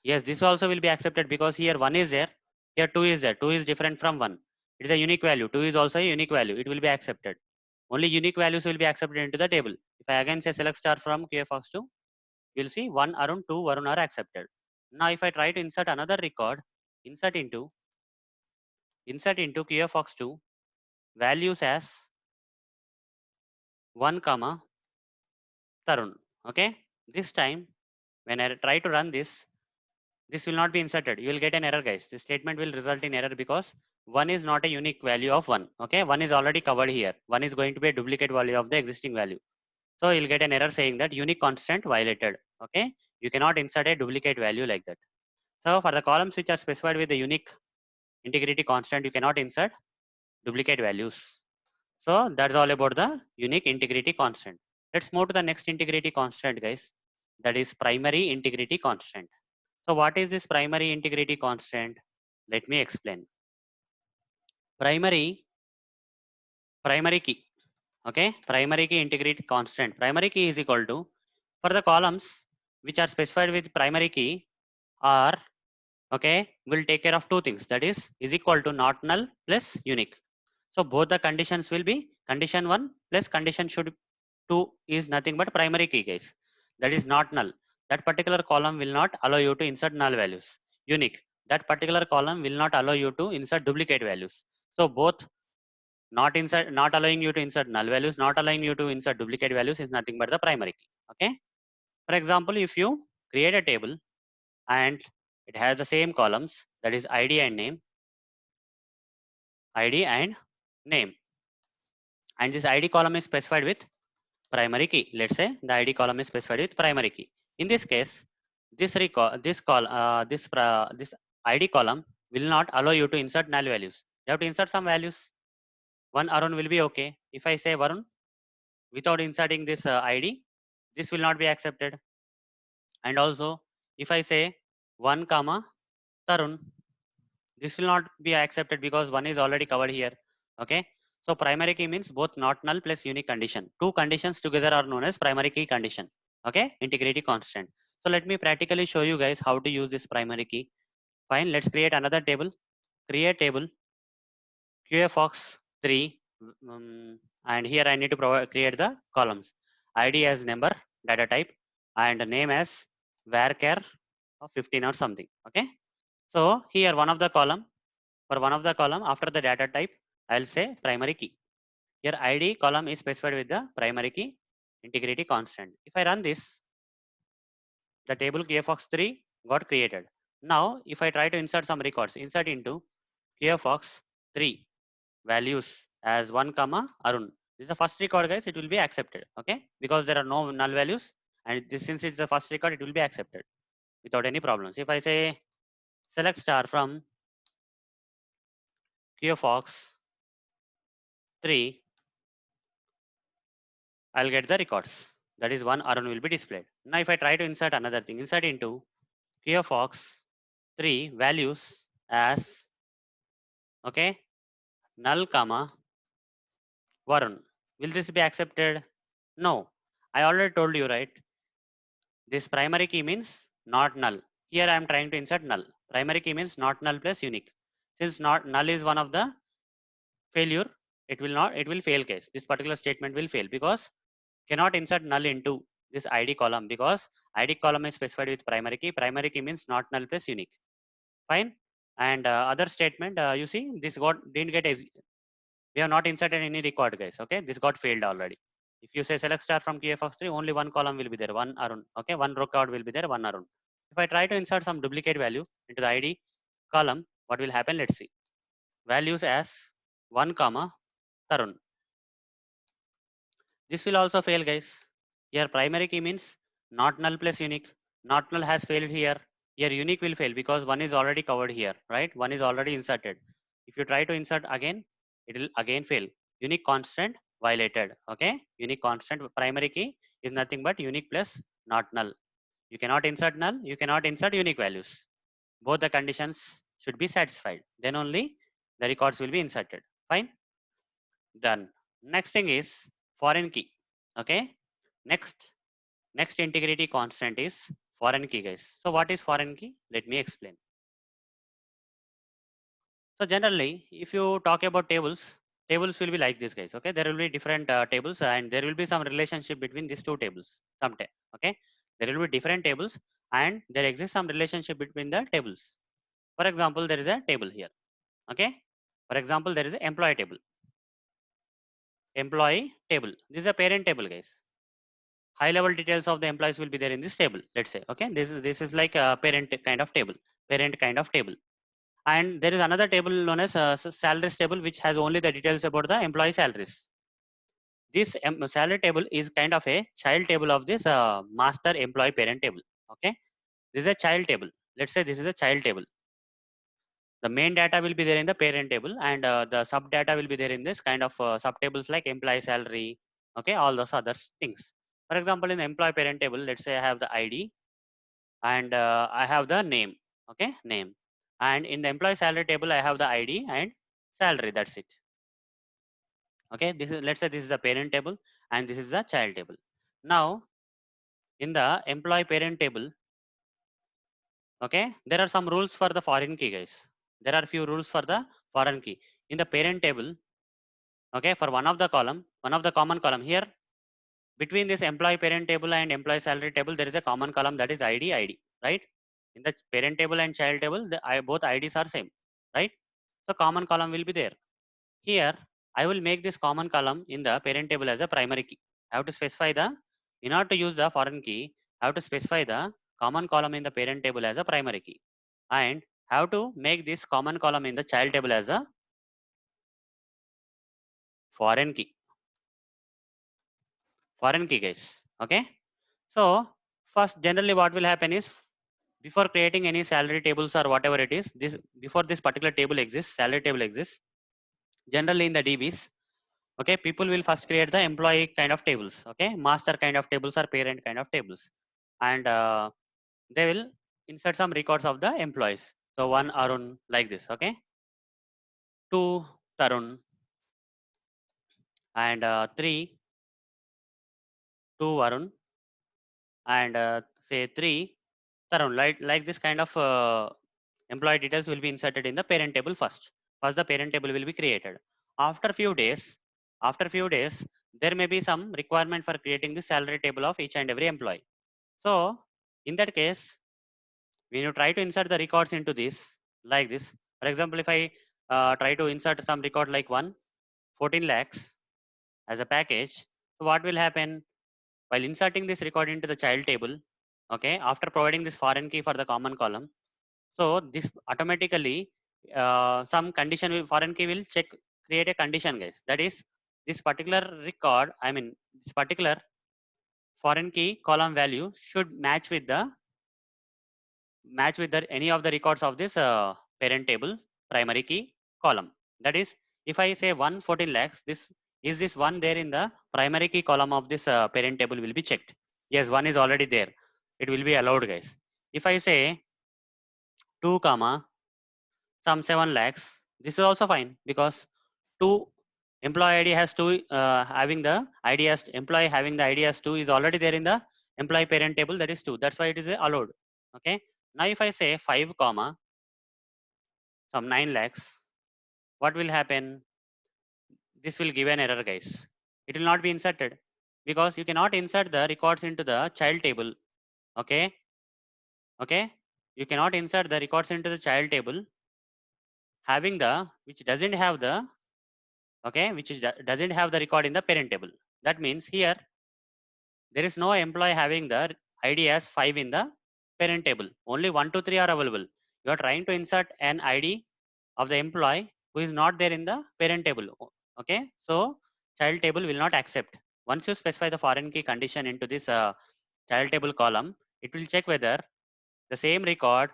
Yes, this also will be accepted because here 1 is there, here 2 is there. 2 is different from 1. It is a unique value. 2 is also a unique value. It will be accepted. Only unique values will be accepted into the table. If I again say select star from QFOX2, you'll see 1 Arun, 2 Varun are accepted. Now if I try to insert another record, insert into QFOX2 values as 1 comma Tarun. Okay. This time when I try to run this, this will not be inserted. You will get an error, guys. This statement will result in error because 1 is not a unique value of 1. Okay. 1 is already covered here. 1 is going to be a duplicate value of the existing value. So you'll get an error saying that unique constant violated. Okay. You cannot insert a duplicate value like that. So for the columns which are specified with the unique integrity constant, you cannot insert duplicate values. So that's all about the unique integrity constant. Let's move to the next integrity constant, guys. That is primary integrity constant. So what is this primary integrity constant? Let me explain. Primary key. Okay, primary key integrity constant. Primary key is equal to, for the columns which are specified with primary key are, okay, will take care of two things. That is equal to not null plus unique. So both the conditions will be condition 1 plus condition should 2 is nothing but primary key, guys. That is not null. That particular column will not allow you to insert null values. Unique. That particular column will not allow you to insert duplicate values. So both not allowing you to insert null values, not allowing you to insert duplicate values is nothing but the primary key. Okay. For example, if you create a table and it has the same columns, that is ID and name, ID and name, and this ID column is specified with primary key. Let's say the ID column is specified with primary key. In this case, this ID column will not allow you to insert null values. You have to insert some values. One Arun will be okay. If I say Varun without inserting this ID, this will not be accepted. And also, if I say 1 comma Tarun, this will not be accepted because 1 is already covered here. Okay. So primary key means both not null plus unique condition. Two conditions together are known as primary key condition. Okay. Integrity constant. So let me practically show you guys how to use this primary key. Fine. Let's create another table. Create table QFOX3. And here I need to create the columns. ID as number, data type, and name as varchar of 15 or something. Okay. So here one of the column, for one of the column after the data type, I'll say primary key. Here ID column is specified with the primary key integrity constant. If I run this, the table QFOX3 got created. Now, if I try to insert some records, insert into QFOX3 values as 1 comma Arun. This is the first record, guys. It will be accepted. Okay, because there are no null values, and this, since it's the first record, it will be accepted without any problems. If I say select star from QFOX3, I'll get the records. That is one Arun will be displayed. Now if I try to insert another thing, insert into QFOX3 values as, okay, null comma Varun. Will this be accepted? No. I already told you, right? This primary key means not null. Here I am trying to insert null. Primary key means not null plus unique. Since not null is one of the failure, it will fail case. This particular statement will fail because cannot insert null into this ID column because ID column is specified with primary key. Primary key means not null plus unique. Fine. And other statement, you see this didn't get, we have not inserted any record, guys. Okay. This got failed already. If you say select star from QFOX3, only one column will be there, one Arun. Okay. One record will be there, one Arun. If I try to insert some duplicate value into the ID column, what will happen? Let's see. Values as 1 comma Tarun. This will also fail, guys. Here primary key means not null plus unique. Not null has failed here. Here unique will fail because one is already covered here, right? One is already inserted. If you try to insert again, it will again fail. Unique constant violated. Okay. Unique constant primary key is nothing but unique plus not null. You cannot insert null, you cannot insert unique values. Both the conditions should be satisfied, then only the records will be inserted. Fine, done. Next thing is foreign key. Okay, next integrity constant is foreign key, guys. So what is foreign key? Let me explain. So generally, if you talk about tables, tables will be like this, guys. Okay, there will be different tables, and there will be some relationship between these two tables sometime. Okay, there will be different tables, and there exists some relationship between the tables. For example, there is a table here. Okay, for example, there is an employee table. Employee table. This is a parent table, guys. High level details of the employees will be there in this table. Let's say, okay, this is like a parent kind of table. Parent kind of table. And there is another table known as salaries table, which has only the details about the employee salaries. This salary table is kind of a child table of this master employee parent table. Okay, this is a child table. Let's say this is a child table. The main data will be there in the parent table, and the sub data will be there in this kind of sub tables like employee salary. Okay, all those other things. For example, in the employee parent table, let's say I have the ID, and I have the name. Okay, name. And in the employee salary table, I have the ID and salary. That's it. Okay, this is, let's say this is the parent table, and this is the child table. Now in the employee parent table, okay, there are some rules for the foreign key, guys. There are few rules for the foreign key in the parent table. Okay, for one of the column, one of the common column here, between this employee parent table and employee salary table, there is a common column, that is ID, right? In the parent table and child table, both IDs are same, right? So common column will be there. Here, I will make this common column in the parent table as a primary key. I have to specify the, in order to use the foreign key, I have to specify the common column in the parent table as a primary key, and have to make this common column in the child table as a foreign key. Foreign key, guys. Okay. So first, generally what will happen is, before creating any salary tables or whatever it is, this before this particular table exists, salary table exists, generally in the DBs, okay, people will first create the employee kind of tables, okay, master kind of tables or parent kind of tables, and they will insert some records of the employees. So one Arun like this, okay, two Tarun, and three, two Arun, and say three Tarun. Like this kind of employee details will be inserted in the parent table first. First, the parent table will be created. After few days, there may be some requirement for creating the salary table of each and every employee. So, in that case, when you try to insert the records into this, like this, for example, if I try to insert some record like 14 lakhs as a package, so what will happen? While inserting this record into the child table, okay, after providing this foreign key for the common column, so this automatically some condition will, foreign key will check, create a condition, guys. That is, this particular record, I mean this particular foreign key column value should match with the any of the records of this parent table primary key column. That is, if I say 114 lakhs, this is this one there in the primary key column of this parent table will be checked. Yes, one is already there. It will be allowed, guys. If I say 2 comma some 7 lakhs, this is also fine, because two employee ID has two having the ID as employee having the ID as 2 is already there in the employee parent table, that is 2. That's why it is allowed. Okay. Now if I say 5 comma some 9 lakhs, what will happen? This will give an error, guys. It will not be inserted, because you cannot insert the records into the child table. Okay. Okay, you cannot insert the records into the child table having the, which doesn't have the, okay, which is doesn't have the record in the parent table. That means here there is no employee having the ID as 5 in the parent table. Only 1 2 3 are available. You are trying to insert an ID of the employee who is not there in the parent table. Okay, so child table will not accept. Once you specify the foreign key condition into this child table column, it will check whether the same record,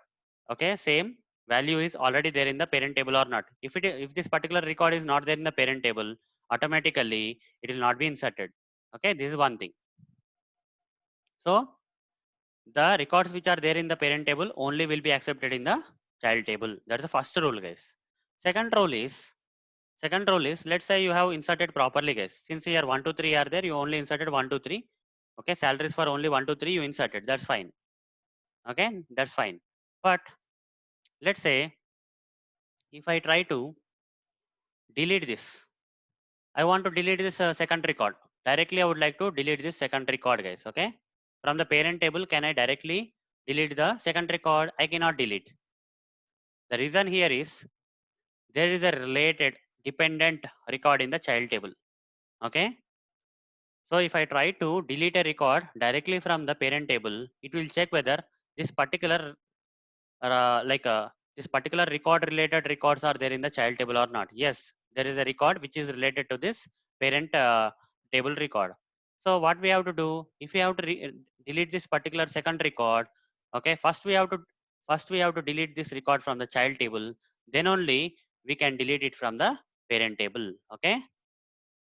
okay, same value is already there in the parent table or not. If this particular record is not there in the parent table, automatically it will not be inserted. Okay, this is one thing. So the records which are there in the parent table only will be accepted in the child table. That's the first rule, guys. Second rule is, let's say you have inserted properly, guys. Since here 1 2 3 are there, you only inserted 1 2 3. Okay, salaries for only 1 2 3 you inserted. That's fine. Okay, that's fine. But let's say if I try to delete this, I want to delete this second record. Directly, I would like to delete this second record, guys. Okay, from the parent table, can I directly delete the second record? I cannot delete. The reason here is there is a related dependent record in the child table. Okay, so if I try to delete a record directly from the parent table, it will check whether this particular like this particular record related records are there in the child table or not. Yes, there is a record which is related to this parent table record. So what we have to do, if we have to delete this particular second record, okay, first we have to delete this record from the child table, then only we can delete it from the parent table. Okay,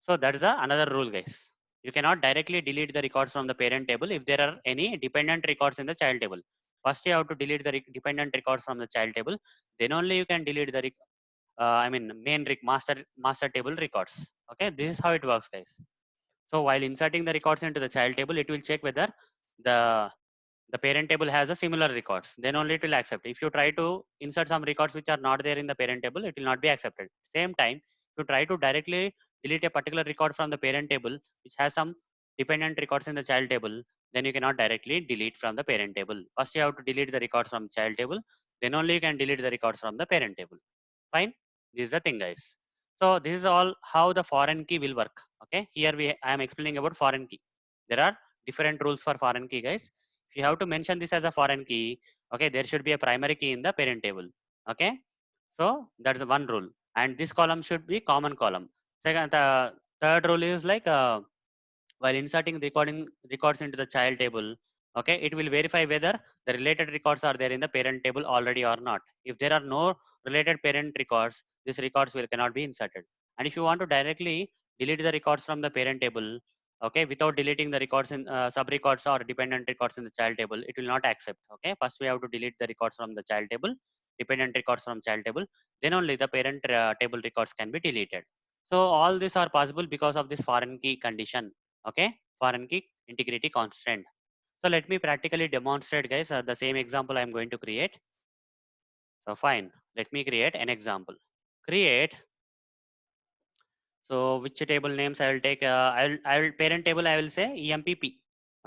so that is another rule, guys. You cannot directly delete the records from the parent table if there are any dependent records in the child table. First, you have to delete the dependent records from the child table. Then only you can delete the main master table records. Okay, this is how it works, guys. So while inserting the records into the child table, it will check whether the the parent table has a similar records. Then only it will accept. If you try to insert some records which are not there in the parent table, it will not be accepted. Same time, if you try to directly delete a particular record from the parent table which has some dependent records in the child table, then you cannot directly delete from the parent table. First, you have to delete the records from child table. Then only you can delete the records from the parent table. Fine. This is the thing, guys. So this is all how the foreign key will work. Okay. Here I am explaining about foreign key. There are different rules for foreign key, guys. If you have to mention this as a foreign key, okay, there should be a primary key in the parent table. Okay. So that's the one rule. And this column should be common column. Second, the third rule is like while inserting records into the child table, okay, it will verify whether the related records are there in the parent table already or not. If there are no related parent records, these records will cannot be inserted. And if you want to directly delete the records from the parent table, okay, without deleting the records in sub records or dependent records in the child table, it will not accept. Okay, first we have to delete the records from the child table, dependent records from child table, then only the parent table records can be deleted. So all these are possible because of this foreign key condition. Okay, foreign key integrity constant. So let me practically demonstrate, guys, the same example I'm going to create. So fine, let me create an example. Create. So which table names I will take? I will parent table, I will say EMPP.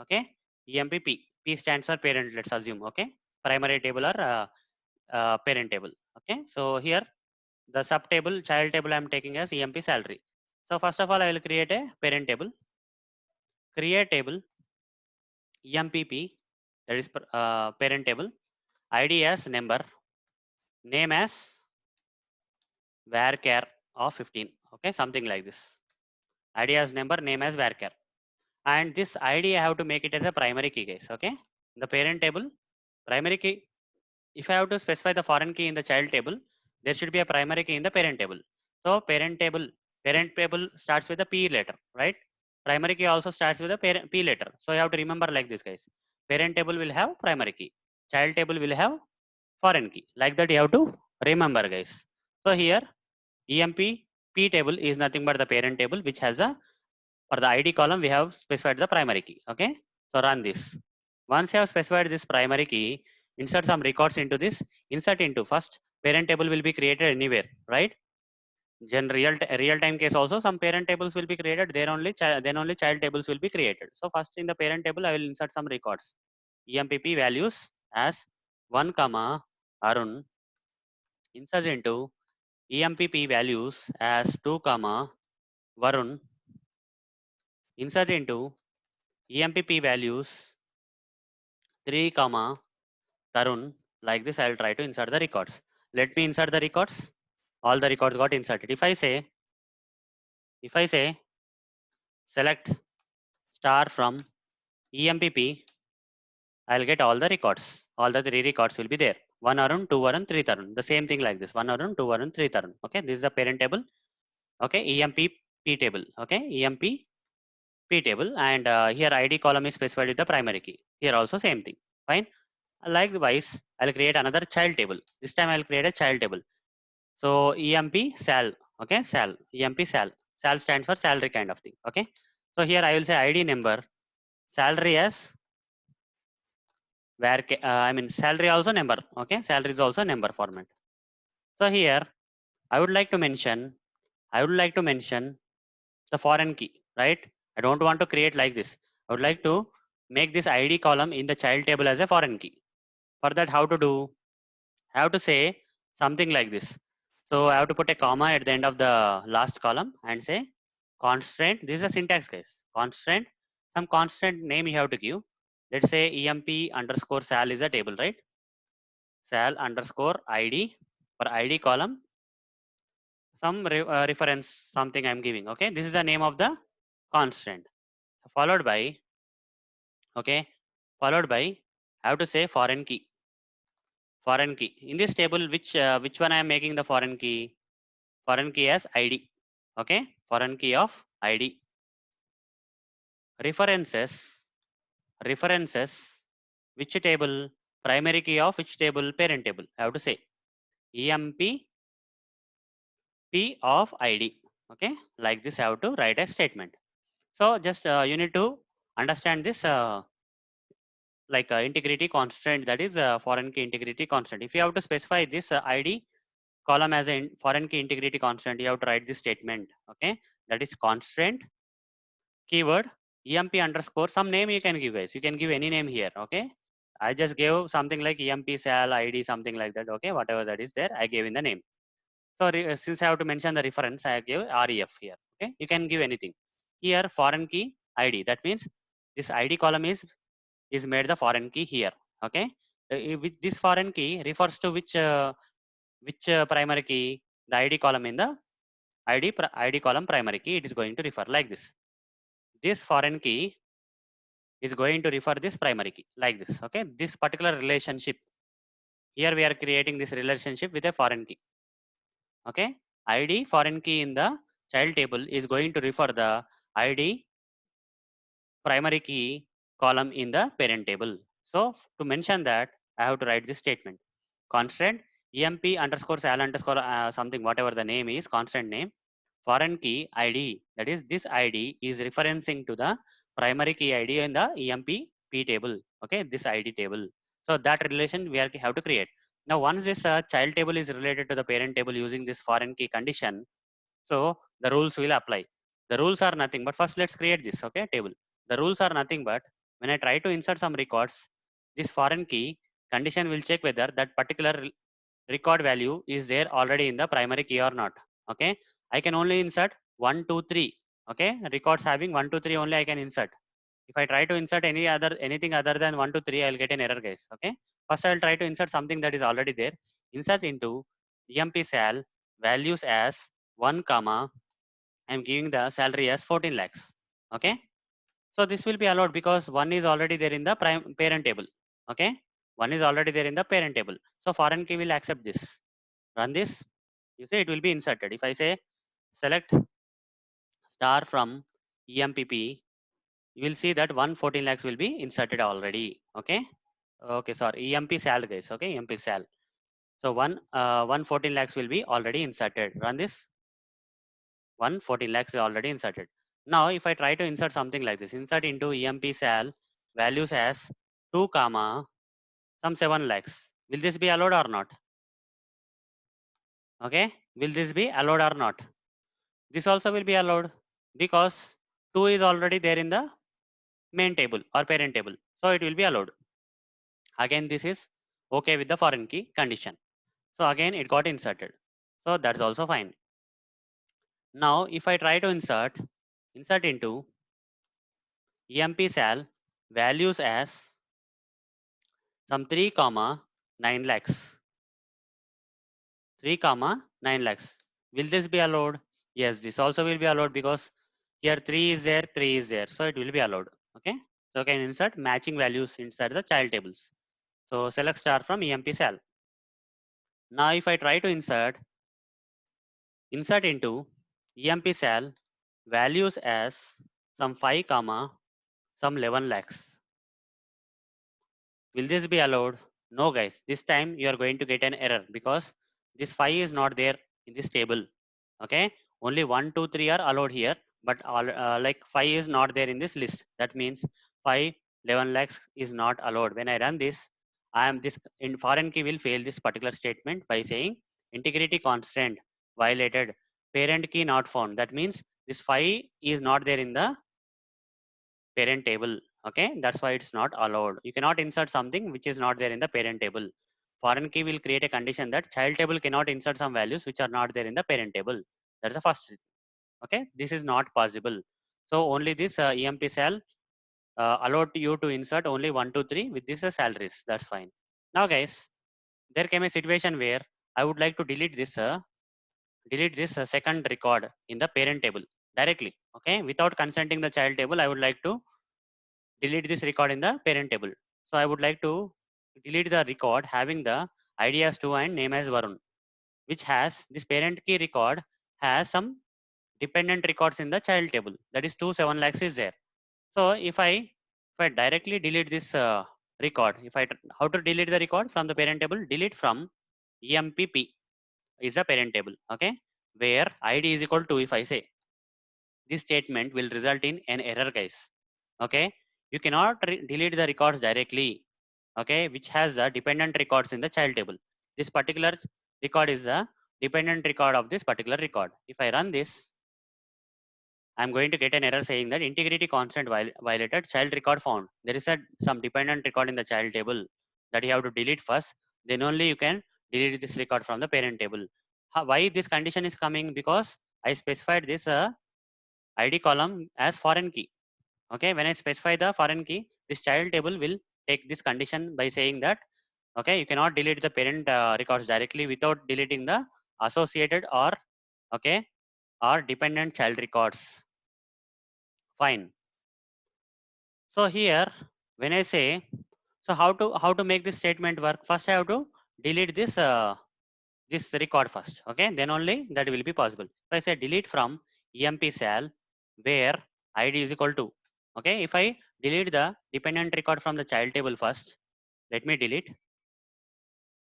Okay, EMPP. P stands for parent, let's assume. Okay, primary table or parent table. Okay, so here the sub table child table I'm taking as EMP salary. So first of all, I will create a parent table. Create table EMPP, that is parent table, ID as number, name as varchar of 15. Okay, something like this. ID as number, name as varchar. And this ID I have to make it as a primary key, guys. Okay, the parent table primary key. If I have to specify the foreign key in the child table, there should be a primary key in the parent table. So parent table starts with a P letter, right? Primary key also starts with a P letter. So you have to remember like this, guys. Parent table will have primary key. Child table will have foreign key. Like that you have to remember, guys. So here EMP P table is nothing but the parent table which has a, for the ID column we have specified the primary key. Okay, so run this. Once you have specified this primary key, insert some records into this. Insert into first parent table will be created anywhere, right? Then real time case also some parent tables will be created. Then only child tables will be created. So first in the parent table I will insert some records. EMPP values as 1 comma Arun. Insert into EMPP values as 2 comma Varun. Insert into EMPP values 3 comma Tarun. Like this I will try to insert the records. Let me insert the records. All the records got inserted. If I say select star from EMPP, I'll get all the records. All the 3 records will be there. 1 Arun, 2 Arun, 3 Tarun. The same thing like this. 1 Arun, 2 Arun, 3 Tarun. Okay, this is the parent table. Okay, EMPP table. Okay, EMP P table, and here ID column is specified with the primary key. Here also same thing. Fine. Likewise, I'll create another child table. This time I'll create a child table. So EMP sal, okay, sal, EMP sal. Sal stands for salary kind of thing. Okay. So here I will say ID number, salary as where I mean salary also number. Okay, salary is also number format. So here I would like to mention, the foreign key, right? I don't want to create like this. I would like to make this ID column in the child table as a foreign key. For that, how to do? I have to say something like this. So I have to put a comma at the end of the last column and say constraint. This is a syntax case. Constraint, some constant name you have to give. Let's say emp underscore sal is a table, right? Sal underscore id for id column. Some reference, something I'm giving. Okay, this is the name of the constant. Followed by, okay, followed by, I have to say foreign key. Foreign key in this table, which one I am making the foreign key? Foreign key as id. Okay, foreign key of id. References, which table? Primary key of which table? Parent table. I have to say emp p of id. Okay, like this I have to write a statement. So just you need to understand this like integrity constant, that is foreign key integrity constant. If you have to specify this id column as a foreign key integrity constant, you have to write this statement. Okay, that is constant keyword emp underscore some name you can give, guys. You can give any name here. Okay, I just gave something like emp sal id, something like that. Okay, whatever that is there, I gave in the name. So since I have to mention the reference, I give ref here. Okay, you can give anything here. Foreign key id, that means this id column is made the foreign key here. Okay, with this foreign key refers to which primary key? The id column in the id column primary key, it is going to refer like this. This foreign key is going to refer this primary key like this. Okay, this particular relationship here, we are creating this relationship with a foreign key. Okay, id foreign key in the child table is going to refer the id primary key column in the parent table. So to mention that, I have to write this statement. Constant emp underscore sal underscore something, whatever the name is, constant name, foreign key id, that is this id is referencing to the primary key id in the emp p table. Okay, this id table. So that relation we have to create. Now once this child table is related to the parent table using this foreign key condition, so the rules will apply. The rules are nothing but, first let's create this, okay, table. The rules are nothing but, when I try to insert some records, this foreign key condition will check whether that particular record value is there already in the primary key or not. Okay, I can only insert 1 2 3. Okay, records having 1 2 3 only I can insert. If I try to insert anything other than 1 to 3, I'll get an error, guys. Okay, first I'll try to insert something that is already there. Insert into emp sal values as 1 comma, I'm giving the salary as 14 lakhs. Okay, so this will be allowed because one is already there in the parent table. Okay, one is already there in the parent table, so foreign key will accept this. Run this, you see it will be inserted. If I say select star from empp, you will see that 114 lakhs will be inserted already. Okay, okay, sorry, emp sal, guys. Okay, emp sal. So 114 lakhs will be already inserted. Run this. 114 lakhs is already inserted. Now if I try to insert something like this, insert into emp sal values as 2 comma some 7 lakhs, will this be allowed or not? Okay, will this be allowed or not? This also will be allowed because 2 is already there in the main table or parent table, so it will be allowed. Again, this is okay with the foreign key condition, so again it got inserted, so that's also fine. Now if I try to insert into emp sal values as some 3 comma 9 lakhs, 3 comma 9 lakhs, will this be allowed? Yes, this also will be allowed because here 3 is there, 3 is there, so it will be allowed. Okay, so I can insert matching values inside the child tables. So select star from emp sal. Now if I try to insert into emp sal values as some 5 comma some 11 lakhs, Will this be allowed? No guys, this time you are going to get an error because this 5 is not there in this table. Okay, only 1, 2, 3 are allowed here, but all like 5 is not there in this list. That means 5, 11 lakhs is not allowed. When I run this, I am this in foreign key will fail this particular statement by saying integrity constraint violated, parent key not found. That means this 5 is not there in the parent table. Okay, that's why it's not allowed. You cannot insert something which is not there in the parent table. Foreign key will create a condition that child table cannot insert some values which are not there in the parent table. That's the first. Okay, this is not possible. So only this emp cell allowed you to insert only 1, 2, 3 with this salaries. That's fine. Now guys, there came a situation where I would like to delete this second record in the parent table directly. Okay, without consenting the child table, I would like to delete this record in the parent table. So I would like to delete the record having the id as 2 and name as Varun, which has this parent key record has some dependent records in the child table. That is 2, 7 lakhs is there. So if I directly delete this record, how to delete the record from the parent table? Delete from empp is the parent table. Okay, where id is equal to, if I say, this statement will result in an error guys. Okay, you cannot delete the records directly, okay, which has the dependent records in the child table. This particular record is the dependent record of this particular record. If I run this, I'm going to get an error saying that integrity constant violated, child record found. There is some dependent record in the child table that you have to delete first. Then only you can delete this record from the parent table. Why this condition is coming? Because I specified this ID column as foreign key. Okay, when I specify the foreign key, this child table will take this condition by saying that, okay, you cannot delete the parent records directly without deleting the associated or, okay, or dependent child records. Fine. So here, when I say, so how to make this statement work? First, I have to delete this record first. Okay, then only that will be possible. If I say delete from emp cell where id is equal to, okay, if I delete the dependent record from the child table first, let me delete.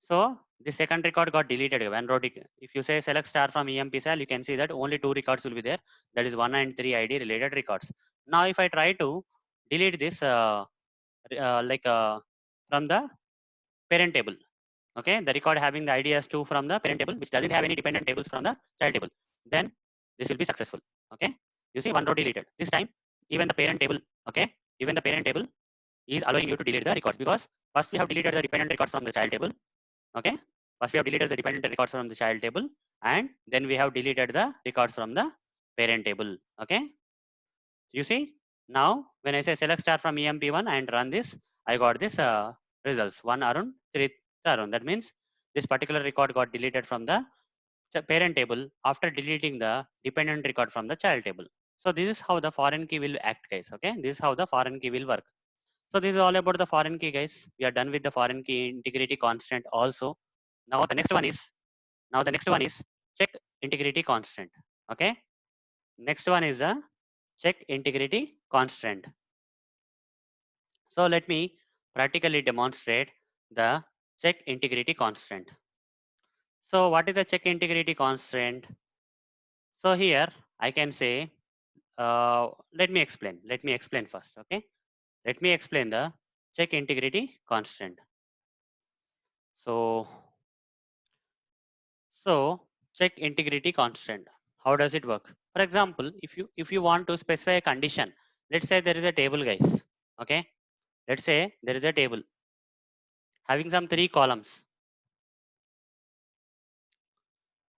So the second record got deleted when wrote it. If you say select star from emp cell, you can see that only 2 records will be there. That is 1 and 3 id related records. Now if I try to delete this from the parent table, okay, the record having the id as 2 from the parent table which doesn't have any dependent tables from the child table, then this will be successful. Okay, you see one row deleted. This time even the parent table, okay, even the parent table is allowing you to delete the records because first we have deleted the dependent records from the child table. Okay, first we have deleted the dependent records from the child table and then we have deleted the records from the parent table. Okay, you see, now when I say select star from emp1 and run this, I got this results 1 Arun, 3 Arun. That means this particular record got deleted from the parent table after deleting the dependent record from the child table. So this is how the foreign key will act guys. Okay, this is how the foreign key will work. So this is all about the foreign key guys. We are done with the foreign key integrity constant also. Now the next one is, check integrity constant. Okay, next one is the check integrity constant. So let me practically demonstrate the check integrity constant. So what is the check integrity constant? So here I can say, let me explain. Let me explain first. Okay, let me explain the check integrity constant. So check integrity constant. How does it work? For example, if you want to specify a condition, let's say there is a table, guys. Okay, let's say there is a table having some 3 columns: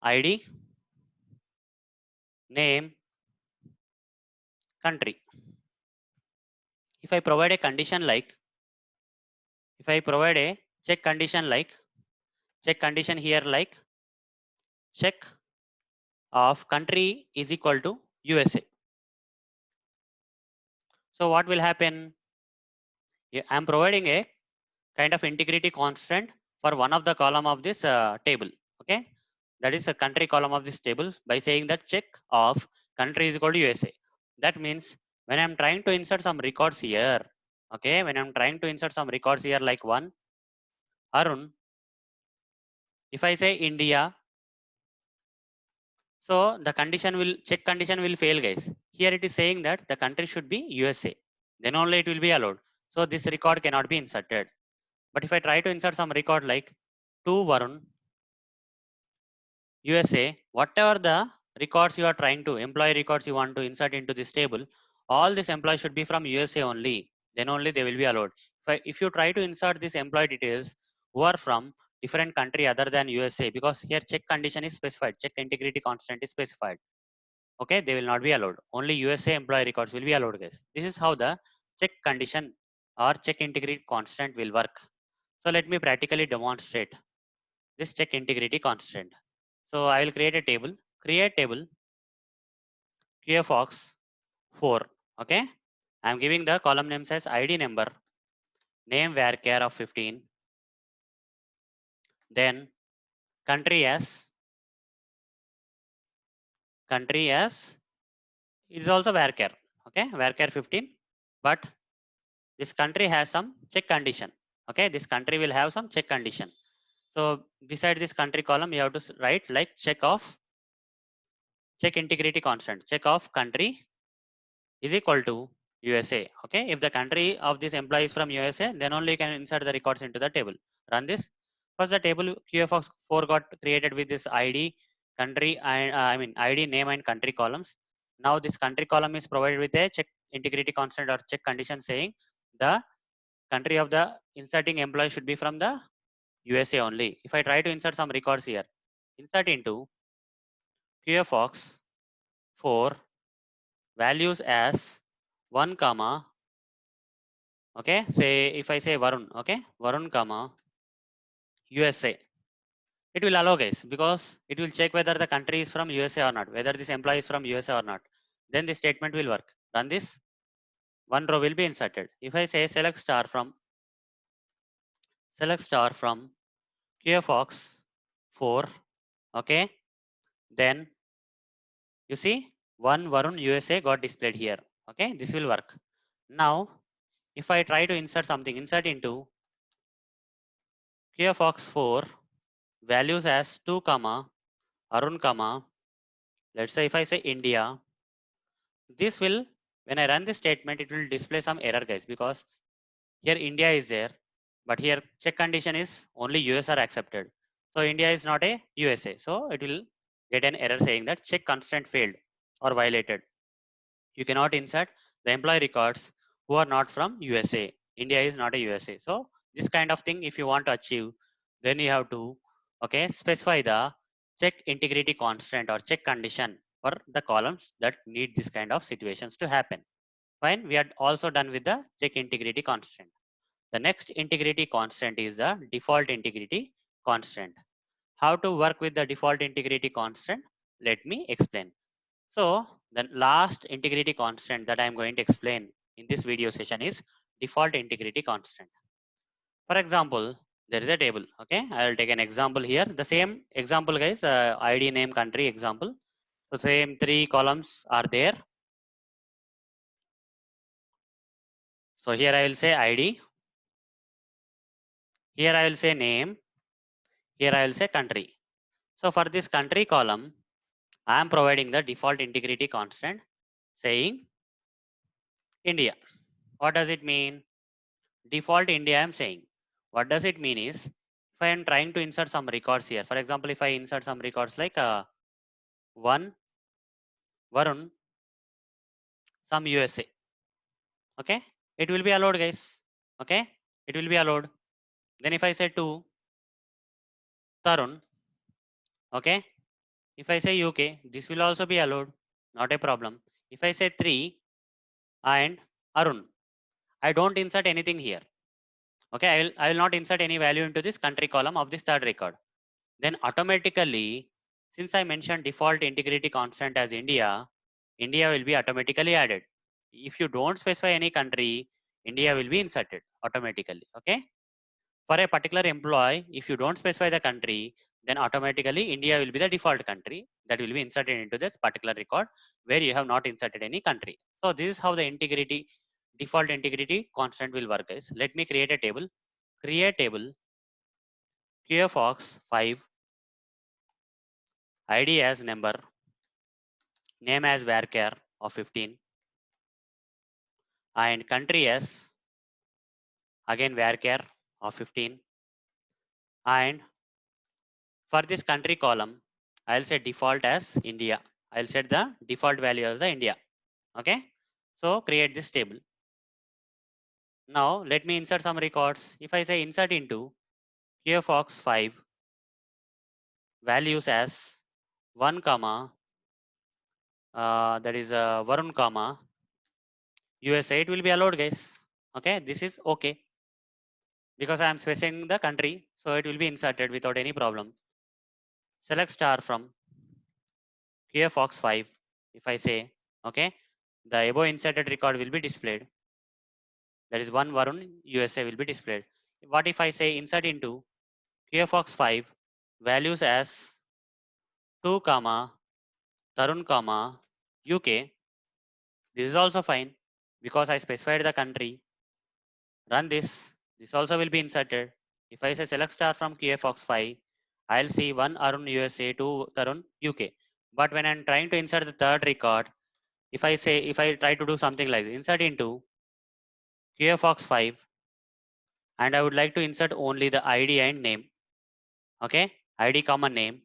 ID, name, country. If I provide a condition like, if I provide a check condition like, check condition here like check of country is equal to USA. So what will happen? I am providing a kind of integrity constant for one of the column of this table. Okay, that is a country column of this table by saying that check of country is equal to USA. That means when I'm trying to insert some records here, Okay, when I'm trying to insert some records here like one, Arun, if I say India, so the check condition will fail, guys. Here it is saying that the country should be USA. Then only it will be allowed. So this record cannot be inserted. But if I try to insert some record like to Varun, USA, whatever the records you are trying to, employee records you want to insert into this table, all this employee should be from USA only. Then only they will be allowed. If you try to insert these employee details who are from different country other than USA, because here check condition is specified, check integrity constant is specified. Okay, they will not be allowed. Only USA employee records will be allowed, guys. This is how the check condition or check integrity constant will work. So let me practically demonstrate this check integrity constant. So I will create a table, create table, QFox 4. Okay. I'm giving the column name as ID number, name varchar of 15, then country as it is also varchar. Okay, varchar 15, but this country has some check condition. Okay, this country will have some check condition. So beside this country column, you have to write like check integrity constant, check of country is equal to USA. Okay, if the country of this employee is from USA, then only you can insert the records into the table. Run this. First, the table QFox4 got created with this ID, country, and ID, name, and country columns. Now this country column is provided with a check integrity constant or check condition saying the country of the inserting employee should be from the USA only. If I try to insert some records here, insert into QFox 4 values as 1 comma, okay, say if I say Varun, okay, Varun comma USA, it will allow, guys, because it will check whether the country is from USA or not, whether this employee is from USA or not. Then the statement will work. Run this, one row will be inserted. If I say select star from QFox 4, okay, then you see one Varun USA got displayed here. Okay, this will work. Now if I try to insert something, insert into QFox 4 values as 2 comma Arun comma, let's say if I say India, this will, when I run this statement, it will display some error, guys, because here India is there, but here check condition is only US are accepted. So India is not a USA. So it will get an error saying that check constant failed or violated. You cannot insert the employee records who are not from USA. India is not a USA. So this kind of thing, if you want to achieve, then you have to, okay, specify the check integrity constant or check condition for the columns that need this kind of situations to happen. Fine, we are also done with the check integrity constant. The next integrity constant is the default integrity constant. How to work with the default integrity constant? Let me explain. So the last integrity constant that I am going to explain in this video session is default integrity constant. For example, there is a table. Okay, I will take an example here. The same example, guys, ID, name, country example. So same three columns are there. So here I will say ID. Here I will say name. Here I will say country. So for this country column, I am providing the default integrity constant saying India. What does it mean? Default India I am saying. What does it mean is, if I am trying to insert some records here, for example, if I insert some records like one Varun, some USA, okay, it will be allowed, guys. Okay, it will be allowed. Then if I say two Tarun, okay, if I say UK, this will also be allowed, not a problem. If I say three and Arun, I don't insert anything here. Okay, I will not insert any value into this country column of this third record. Then automatically, since I mentioned default integrity constant as India, India will be automatically added. If you don't specify any country, India will be inserted automatically. Okay. For a particular employee, if you don't specify the country, then automatically India will be the default country that will be inserted into this particular record where you have not inserted any country. So this is how the default integrity constant will work, guys. Let me create a table. Create table QFOX5, ID as number, name as varchar of 15, and country as again varchar of 15. And for this country column, I'll set default as India. I'll set the default value as the India. Okay. So create this table. Now let me insert some records. If I say insert into QFOX5 values as 1 comma that is Varun comma USA, it will be allowed, guys. Okay, this is okay because I am specifying the country, so it will be inserted without any problem. Select star from QFOX5. If I say okay, the above inserted record will be displayed. That is one Varun USA will be displayed. What if I say insert into QFOX5 values as 2 comma Tarun comma UK? This is also fine because I specified the country. Run this. This also will be inserted. If I say select star from QFOX5, I'll see 1 Arun USA, 2 Tarun UK. But when I'm trying to insert the third record, if I try to do something like this, insert into QFOX5, and I would like to insert only the ID and name. Okay, ID comma name,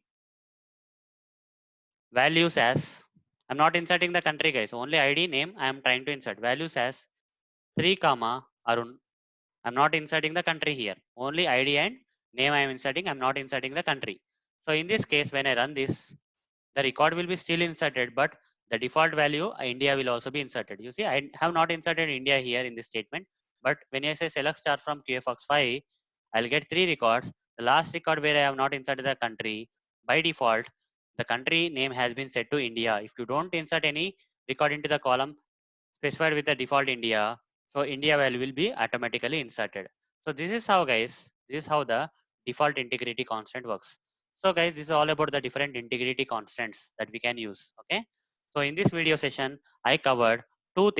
values as, I'm not inserting the country, guys, only ID name I am trying to insert. Values as 3 comma Arun. I'm not inserting the country here. Only ID and name I am inserting. I'm not inserting the country. So in this case, when I run this, the record will be still inserted, but the default value India will also be inserted. You see, I have not inserted India here in this statement, but when I say select star from QFOX5, I'll get 3 records. The last record where I have not inserted the country, by default, the country name has been set to India. If you don't insert any record into the column specified with the default India, so India value will be automatically inserted. So this is how, guys, this is how the default integrity constant works. So guys, this is all about the different integrity constants that we can use. Okay. So in this video session, I covered two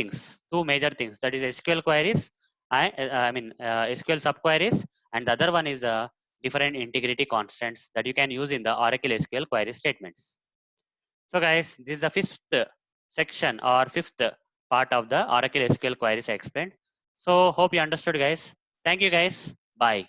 major things. That is SQL queries, SQL subqueries, and the other one is different integrity constants that you can use in the Oracle SQL query statements. So guys, this is the fifth section or fifth part of the Oracle SQL queries I explained. So hope you understood, guys. Thank you, guys. Bye.